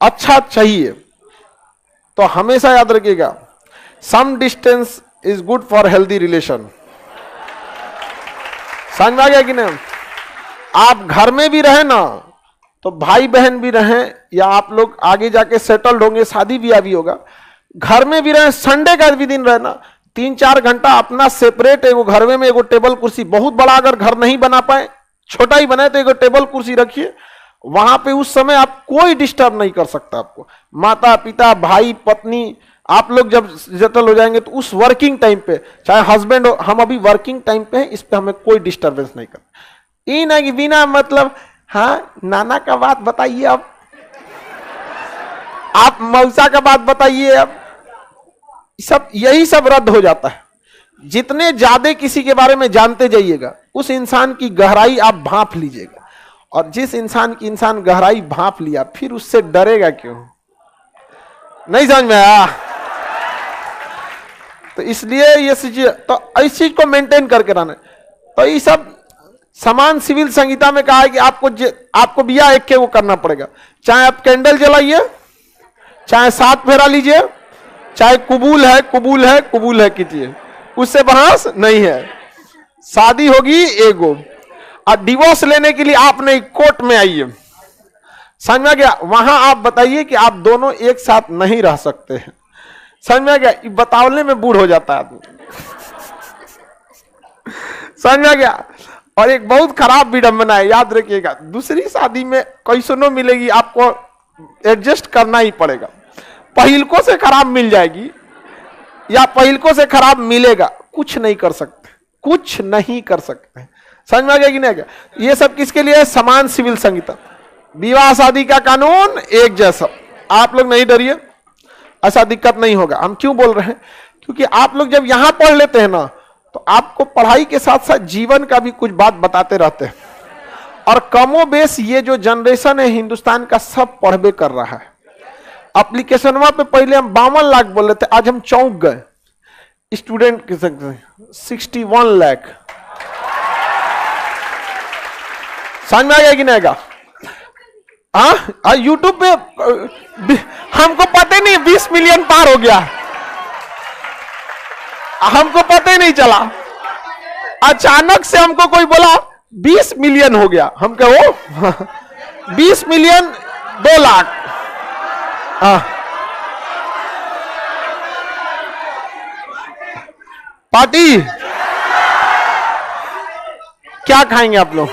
अच्छा चाहिए तो हमेशा याद रखिएगा, some distance is good for healthy relation. समझ में आ गया कि नहीं? आप घर में भी रहे ना तो भाई बहन भी रहें, या आप लोग आगे जाके सेटल्ड होंगे, शादी ब्याह भी होगा, घर में भी रहें, संडे का भी दिन रहे ना, 3-4 घंटा अपना सेपरेट एगो घर में एगो टेबल कुर्सी, बहुत बड़ा अगर घर नहीं बना पाए, छोटा ही बनाए तो एगो टेबल कुर्सी रखिए वहां पे। उस समय आप कोई डिस्टर्ब नहीं कर सकता आपको। माता पिता भाई पत्नी, आप लोग जब सेटल हो जाएंगे तो उस वर्किंग टाइम पे, चाहे हस्बैंड हो, हम अभी वर्किंग टाइम पे हैं, इस पे हमें कोई डिस्टर्बेंस नहीं करना। ये ना कि बिना मतलब, हाँ नाना का बात बताइए, अब आप मौसा का बात बताइए, अब सब यही सब रद्द हो जाता है। जितने ज्यादा किसी के बारे में जानते जाइएगा, उस इंसान की गहराई आप भांप लीजिएगा, और जिस इंसान की गहराई भांप लिया, फिर उससे डरेगा क्यों? नहीं समझ में आया? तो इसलिए ये चीज, तो इस चीज को मेंटेन करके रहना। तो ये सब समान सिविल संहिता में कहा है कि आपको बिया एक के वो करना पड़ेगा, चाहे आप कैंडल जलाइए, चाहे 7 फेरा लीजिए, चाहे कबूल है कीजिए, उससे बहस नहीं है। शादी होगी एगो, और डिवोर्स लेने के लिए आप नहीं कोर्ट में आइए। समझ में आ गया? वहां आप बताइए कि आप दोनों एक साथ नहीं रह सकते हैं। समझ में आ गया? बतावने में बूढ़ हो जाता है आदमी। समझ में आ गया? और एक बहुत खराब विडंबना है, याद रखिएगा, दूसरी शादी में कैसनो मिलेगी, आपको एडजस्ट करना ही पड़ेगा। पहिलकों से खराब मिल जाएगी या पहिलकों से खराब मिलेगा, कुछ नहीं कर सकते, कुछ नहीं कर सकते। समझ में आ गया कि नहीं? ये सब किसके लिए है? समान सिविल संहिता, विवाह शादी का कानून एक जैसा। आप लोग नहीं डरिए, ऐसा दिक्कत नहीं होगा। हम क्यों बोल रहे हैं? क्योंकि आप लोग जब यहां पढ़ लेते हैं ना, तो आपको पढ़ाई के साथ साथ जीवन का भी कुछ बात बताते रहते हैं। और कमो बेश ये जो जनरेशन है हिंदुस्तान का, सब पढ़बे कर रहा है। एप्लीकेशन पे पहले हम 52 लाख बोल रहे थे, आज हम चौंक गए। स्टूडेंट के 61 लाख। समझ में आ गया कि नहीं आएगा? हाँ, यूट्यूब पे हमको पता ही नहीं 20 मिलियन पार हो गया, हमको पता ही नहीं चला। अचानक से हमको कोई बोला 20 मिलियन हो गया, हम कहो 20 मिलियन 2 लाख। पार्टी क्या खाएंगे आप लोग?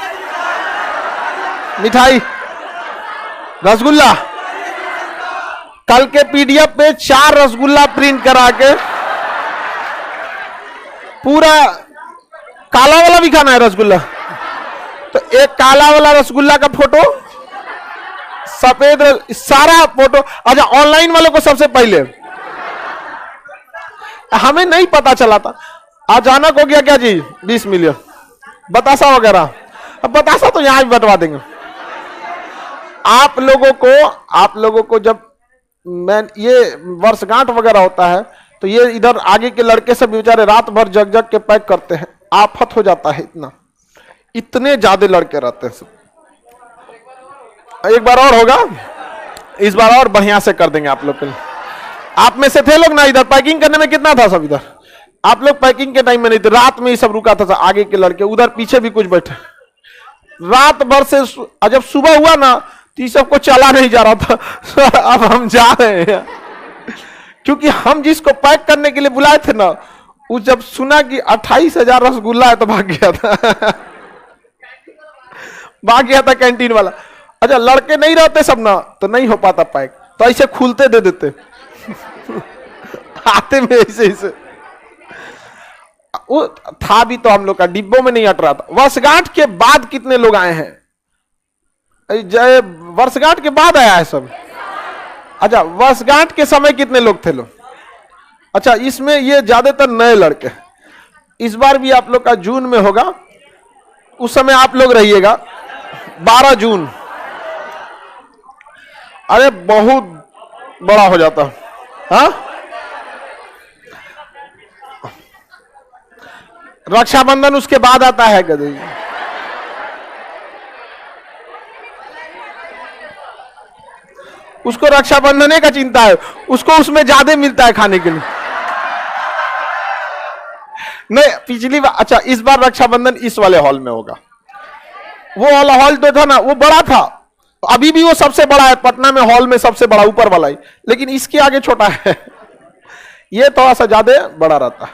मिठाई, रसगुल्ला। कल के पीडीएफ पे 4 रसगुल्ला प्रिंट करा के, पूरा काला वाला भी खाना है रसगुल्ला, तो एक काला वाला रसगुल्ला का फोटो, सफेद सारा फोटो। अच्छा, ऑनलाइन वालों को सबसे पहले, हमें नहीं पता चला था, अचानक हो गया क्या जी 20 मिलियन। बतासा वगैरह, अब बतासा तो यहां भी बंटवा देंगे। आप लोगों को जब मैं ये वर्षगांठ वगैरह होता है, तो ये इधर आगे के लड़के सब बेचारे रात भर जग जग के पैक करते हैं, आफत हो जाता है। इतने ज्यादा लड़के रहते हैं सब। एक बार और होगा, इस बार और बढ़िया से कर देंगे आप लोग के लिए। आप में से थे लोग ना इधर, पैकिंग करने में कितना था सब इधर? आप लोग पैकिंग के टाइम में नहीं थे, रात में ही सब रुका था। आगे के लड़के उधर पीछे भी कुछ बैठे, रात भर से। जब सुबह हुआ ना, तो सबको चला नहीं जा रहा था। अब हम जा रहे हैं, क्योंकि हम जिसको पैक करने के लिए बुलाए थे ना, वो जब सुना कि 28,000 रसगुल्ला है तो भाग गया था। भाग गया था कैंटीन वाला। अच्छा, लड़के नहीं रहते सब ना, तो नहीं हो पाता पैक, तो ऐसे खुलते दे देते। आते में ऐसे वो था भी, तो हम लोग का डिब्बों में नहीं हट रहा था। वर्षगांठ के बाद कितने लोग आए हैं? वर्षगांठ के बाद आया है सब। अच्छा, वर्षगांठ के समय कितने लोग थे लोग? अच्छा, इसमें ये ज्यादातर नए लड़के। इस बार भी आप लोग का जून में होगा, उस समय आप लोग रहिएगा, 12 जून। अरे बहुत बड़ा हो जाता। हाँ, रक्षाबंधन उसके बाद आता है गधे। उसको रक्षाबंधन का चिंता है, उसको उसमें ज्यादा मिलता है खाने के लिए। नहीं, पिछली बार, अच्छा इस बार रक्षाबंधन इस वाले हॉल में होगा। वो वाला हॉल तो था ना, वो बड़ा था, अभी भी वो सबसे बड़ा है पटना में, हॉल में सबसे बड़ा ऊपर वाला ही, लेकिन इसके आगे छोटा है। ये थोड़ा सा ज्यादा बड़ा रहता है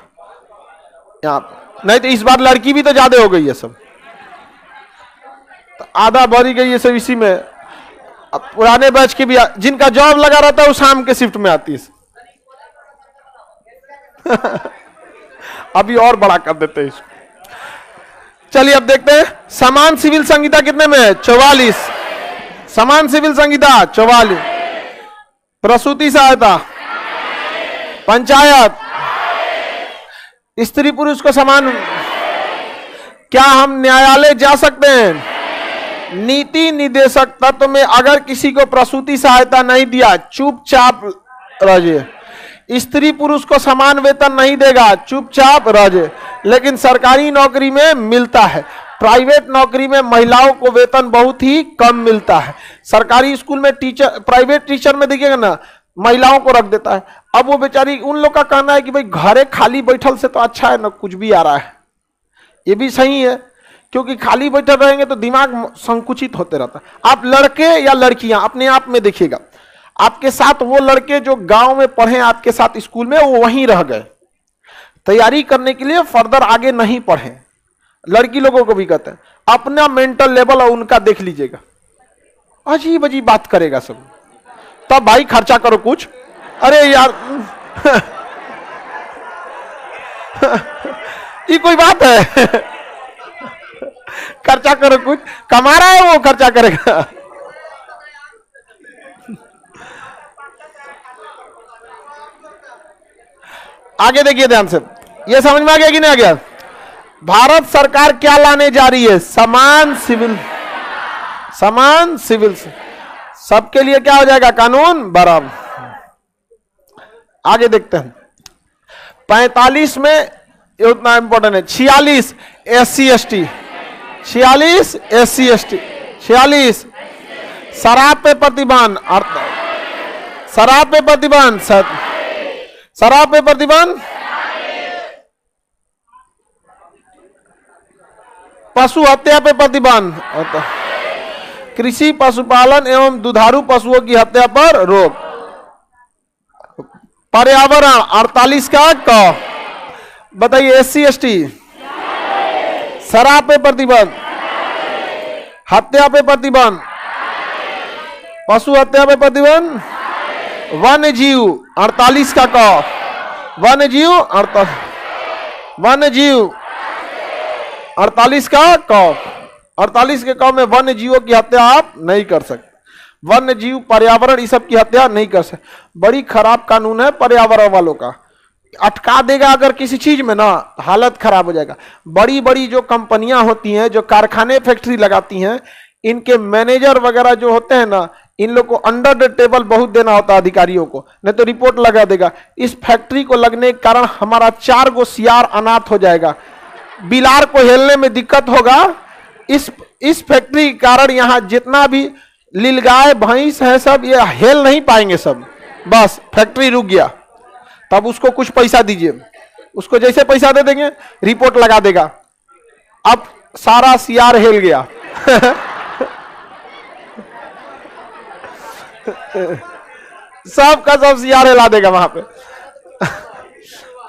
यहाँ पे। नहीं तो इस बार लड़की भी तो ज्यादा हो गई है सब, तो आधा भरी गई है सब इसी में। अब पुराने बैच की भी, जिनका जॉब लगा रहता है वो शाम के शिफ्ट में आती है। अभी और बड़ा कर देते हैं इसको। चलिए अब देखते हैं समान सिविल संहिता कितने में है? 44। समान सिविल संहिता 44। प्रसूति सहायता, पंचायत, स्त्री पुरुष को समान। क्या हम न्यायालय जा सकते हैं? नीति निदेशक तत्व में अगर किसी को प्रसूति सहायता नहीं दिया, चुपचाप रहिए। स्त्री पुरुष को समान वेतन नहीं देगा, चुपचाप रहिए। लेकिन सरकारी नौकरी में मिलता है, प्राइवेट नौकरी में महिलाओं को वेतन बहुत ही कम मिलता है। सरकारी स्कूल में टीचर, प्राइवेट टीचर में देखिएगा ना, महिलाओं को रख देता है। अब वो बेचारी, उन लोग का कहना है कि भाई घरे खाली बैठल से तो अच्छा है ना, कुछ भी आ रहा है। ये भी सही है, क्योंकि खाली बैठे रहेंगे तो दिमाग संकुचित होते रहता है। आप लड़के या लड़कियां अपने आप में देखिएगा, आपके साथ वो लड़के जो गांव में पढ़े आपके साथ स्कूल में, वो वहीं रह गए, तैयारी करने के लिए फर्दर आगे नहीं पढ़े, लड़की लोगों को भी कहते हैं। अपना मेंटल लेवल और उनका देख लीजिएगा, अजीब अजीब बात करेगा सब। तब भाई खर्चा करो कुछ। अरे यार ये कोई बात है? खर्चा करो कुछ, कमा रहा है वो खर्चा करेगा। आगे देखिए ध्यान से, ये समझ में आ गया कि नहीं आ गया? भारत सरकार क्या लाने जा रही है? समान सिविल सबके लिए क्या हो जाएगा? कानून बराबर। आगे देखते हैं 45 में, ये उतना इंपॉर्टेंट है। 46 SC ST, 46 SC ST, 46 शराब पे प्रतिबंध, शराब पे प्रतिबंध, शराब पे प्रतिबंध, पशु हत्या पे प्रतिबंध, कृषि पशुपालन एवं दुधारू पशुओं की हत्या पर रोक, पर्यावरण 48 का क, बताइए SC ST, शराब पे प्रतिबंध, हत्या पे प्रतिबंध, पशु हत्या पे प्रतिबंध, वन्य जीव 48 का क, वन्य जीव 48 का क, 48 के क में वन्य जीवों की हत्या आप नहीं कर सकते। वन्य जीव, पर्यावरण, इस सब की हत्या नहीं कर सकते। बड़ी खराब कानून है पर्यावरण वालों का। अटका देगा अगर किसी चीज में ना, हालत खराब हो जाएगा। बड़ी बड़ी जो कंपनियां होती हैं, जो कारखाने फैक्ट्री लगाती हैं, इनके मैनेजर वगैरह जो होते हैं ना, इन लोग को अंडर द टेबल बहुत देना होता है अधिकारियों को, नहीं तो रिपोर्ट लगा देगा। इस फैक्ट्री को लगने के कारण हमारा 4 गो सियार अनाथ हो जाएगा, बिलार को हेलने में दिक्कत होगा। इस फैक्ट्री के कारण यहाँ जितना भी लीलगाय भैंस है सब ये हेल नहीं पाएंगे सब, बस फैक्ट्री रुक गया। तब उसको कुछ पैसा दीजिए, उसको जैसे पैसा दे देंगे रिपोर्ट लगा देगा, अब सारा सियार हिल गया। सब का सब सियार हिला देगा वहां पे।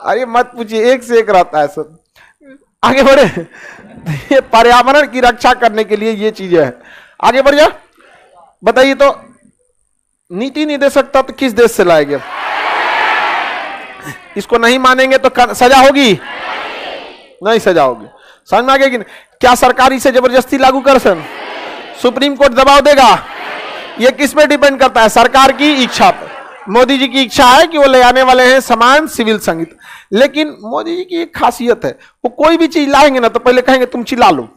अरे मत पूछिए, एक से एक रहता है सब। आगे बढ़े, ये पर्यावरण की रक्षा करने के लिए ये चीजें है। आगे बढ़िए, बताइए तो नीति नहीं दे सकता तो किस देश से लाएंगे? इसको नहीं मानेंगे तो सजा होगी? नहीं सजा होगी। समझ में आ गया कि नहीं? क्या सरकार इसे जबरदस्ती लागू कर सकती? सुप्रीम कोर्ट दबाव देगा? ये किस पे डिपेंड करता है? सरकार की इच्छा पे। मोदी जी की इच्छा है कि वो ले आने वाले हैं समान सिविल संहिता, लेकिन मोदी जी की एक खासियत है, वो कोई भी चीज लाएंगे ना तो पहले कहेंगे तुम चिल्ला लो।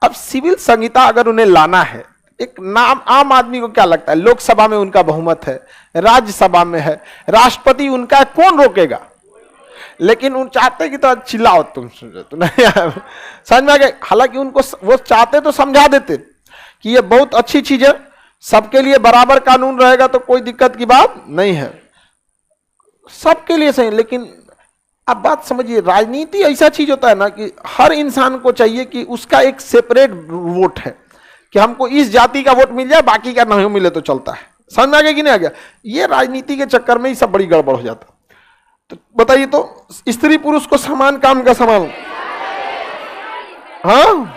अब सिविल संहिता अगर उन्हें लाना है, एक नाम आम आदमी को क्या लगता है? लोकसभा में उनका बहुमत है, राज्यसभा में है, राष्ट्रपति उनका, कौन रोकेगा? लेकिन उन चाहते कि तो चिल्लाओ तुम, तो नहीं समझ में आ गया। हालांकि उनको वो चाहते तो समझा देते कि ये बहुत अच्छी चीज है, सबके लिए बराबर कानून रहेगा तो कोई दिक्कत की बात नहीं है, सबके लिए सही। लेकिन अब बात समझिए, राजनीति ऐसा चीज होता है ना कि हर इंसान को चाहिए कि उसका एक सेपरेट वोट है, कि हमको इस जाति का वोट मिल जाए, बाकी का नहीं मिले तो चलता है। समझ में आ गया कि नहीं आ गया? ये राजनीति के चक्कर में ही सब बड़ी गड़बड़ हो जाता। तो बताइए तो स्त्री पुरुष को समान काम का समान, हाँ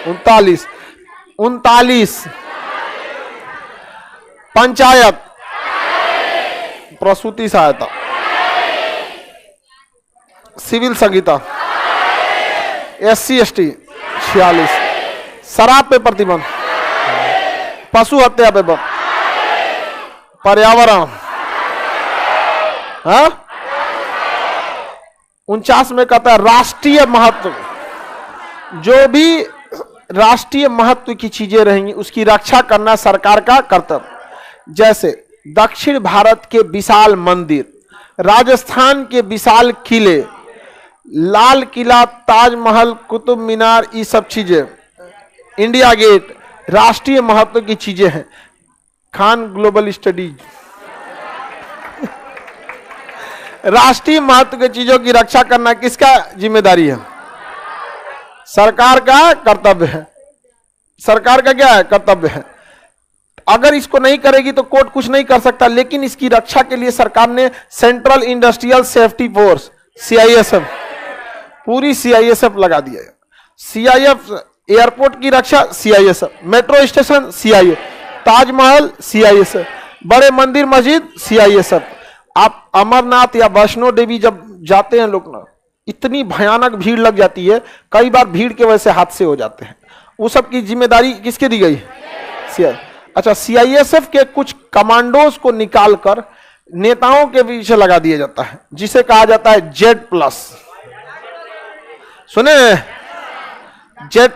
39 पंचायत, प्रसूति सहायता, सिविल संहिता, SC ST 46, शराब पे प्रतिबंध, पशु हत्या पे प्रतिबंध, पर्यावरण, हाँ 49 में कहता है राष्ट्रीय महत्व, जो भी राष्ट्रीय महत्व की चीजें रहेंगी उसकी रक्षा करना सरकार का कर्तव्य। जैसे दक्षिण भारत के विशाल मंदिर, राजस्थान के विशाल किले, लाल किला, ताजमहल, कुतुब मीनार, ये सब चीजें, इंडिया गेट राष्ट्रीय महत्व की चीजें हैं। खान ग्लोबल स्टडीज, राष्ट्रीय महत्व की चीजों की रक्षा करना किसका जिम्मेदारी है? सरकार का कर्तव्य है। सरकार का क्या है? कर्तव्य है। अगर इसको नहीं करेगी तो कोर्ट कुछ नहीं कर सकता, लेकिन इसकी रक्षा के लिए सरकार ने central industrial safety force CISF पूरी सीआईएसएफ लगा दिया। सीआईएफ, एयरपोर्ट की रक्षा CISF, metro station CISF, Taj Mahal CISF, बड़े मंदिर मस्जिद सीआईएसएफ। आप अमरनाथ या वैष्णो देवी जब जाते हैं लोग ना, इतनी भयानक भीड़ लग जाती है, कई बार भीड़ के वजह से हादसे हो जाते हैं। वो सब की जिम्मेदारी किसके दी गई? अच्छा, सीआईएसएफ के कुछ कमांडोज को निकालकर नेताओं के पीछे लगा दिया जाता है, जिसे कहा जाता है Z+। सुने, Z+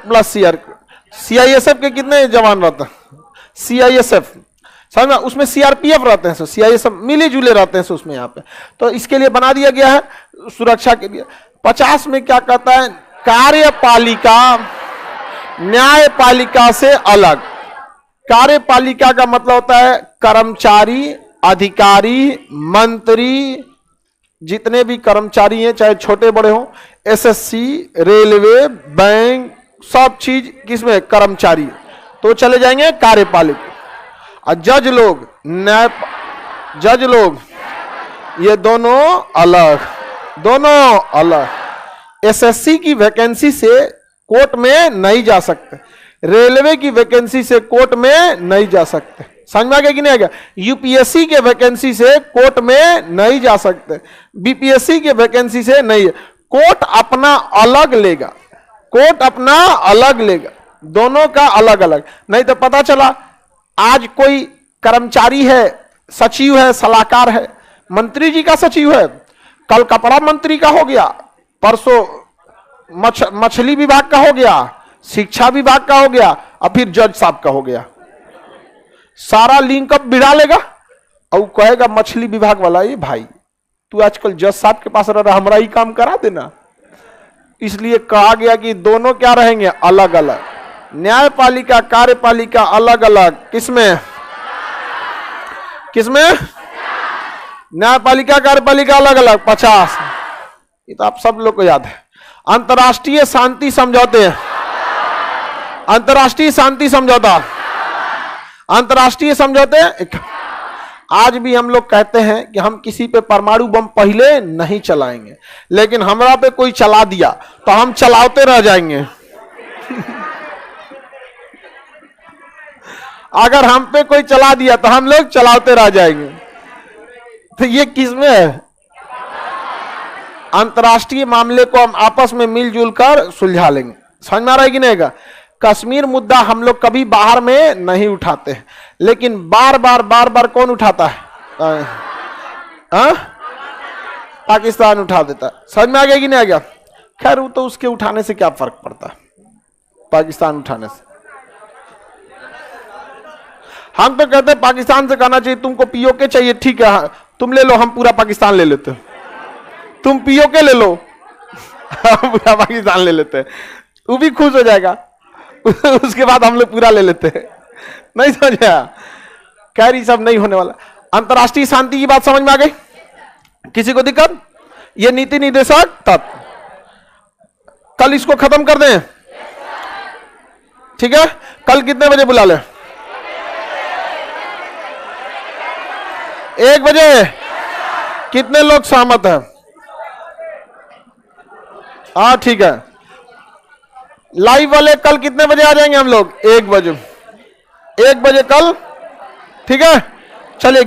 सीआईएसएफ के कितने जवान रहते हैं? सीआईएसएफ समझ में, उसमें सीआरपीएफ रहते हैं, सीआईएसएफ मिले जुले रहते हैं उसमें यहाँ पे। तो इसके लिए बना दिया गया है सुरक्षा के लिए। 50 में क्या कहता है? कार्यपालिका न्यायपालिका से अलग। कार्यपालिका का मतलब होता है कर्मचारी, अधिकारी, मंत्री, जितने भी कर्मचारी हैं, चाहे छोटे बड़े हों, एसएससी, रेलवे, बैंक, सब चीज किसमें? कर्मचारी। तो चले जाएंगे कार्यपालिका। और जज लोग, जज लोग, ये दोनों अलग, दोनों अलग। एसएससी की वैकेंसी से कोर्ट में नहीं जा सकते, रेलवे की वैकेंसी से कोर्ट में नहीं जा सकते। समझ में आ गया कि नहीं आ गया? यूपीएससी के वैकेंसी से कोर्ट में नहीं जा सकते, बीपीएससी के वैकेंसी से नहीं है। कोर्ट अपना अलग लेगा, कोर्ट अपना अलग लेगा, दोनों का अलग अलग। नहीं तो पता चला आज कोई कर्मचारी है, सचिव है, सलाहकार है, मंत्री जी का सचिव है, कल कपड़ा मंत्री का हो गया, परसों मछली विभाग का हो गया, शिक्षा विभाग का हो गया, और फिर जज साहब का हो गया। सारा लिंक अप बिड़ा लेगा और कहेगा मछली विभाग वाला, ये भाई तू आजकल जज साहब के पास रह रहा, हमारा ही काम करा देना। इसलिए कहा गया कि दोनों क्या रहेंगे? अलग अलग। न्यायपालिका, कार्यपालिका अलग अलग। किसमें? किसमें? न्यायपालिका, कार्यपालिका अलग अलग। 50। ये तो आप सब लोग को याद है। अंतर्राष्ट्रीय शांति समझौते, अंतर्राष्ट्रीय शांति समझौता, अंतर्राष्ट्रीय समझौते। आज भी हम लोग कहते हैं कि हम किसी पे परमाणु बम पहले नहीं चलाएंगे, लेकिन हमरा पे कोई चला दिया तो हम चलाते रह जाएंगे। अगर हम पे कोई चला दिया तो हम लोग चलाते रह जाएंगे। तो ये किसमें है? अंतर्राष्ट्रीय मामले को हम आपस में मिलजुल कर सुलझा लेंगे। समझ में आ रहा है कि नहीं? कश्मीर मुद्दा हम लोग कभी बाहर में नहीं उठाते हैं, लेकिन बार बार कौन उठाता है? पाकिस्तान उठा देता है। समझ में आ गया कि नहीं आ गया? खैर वो तो उसके उठाने से क्या फर्क पड़ता है, पाकिस्तान उठाने से। हम तो कहते हैं पाकिस्तान से कहना चाहिए तुमको पीओके चाहिए, ठीक है तुम ले लो, हम पूरा पाकिस्तान ले लेते हैं। तुम पीओके ले लो, हम पूरा पाकिस्तान ले लेते हैं, वो भी खुश हो जाएगा। उसके बाद हम लोग पूरा ले लेते हैं। नहीं समझा? खैर ये सब नहीं होने वाला। अंतर्राष्ट्रीय शांति की बात समझ में आ गई? किसी को दिक्कत? ये नीति निर्देशक तत्व कल इसको खत्म कर दें, ठीक है? कल कितने बजे बुला ले? 1 बजे। कितने लोग सहमत हैं? हाँ ठीक है। लाइव वाले कल कितने बजे आ जाएंगे हम लोग? 1 बजे। 1 बजे कल, ठीक है? चलिए।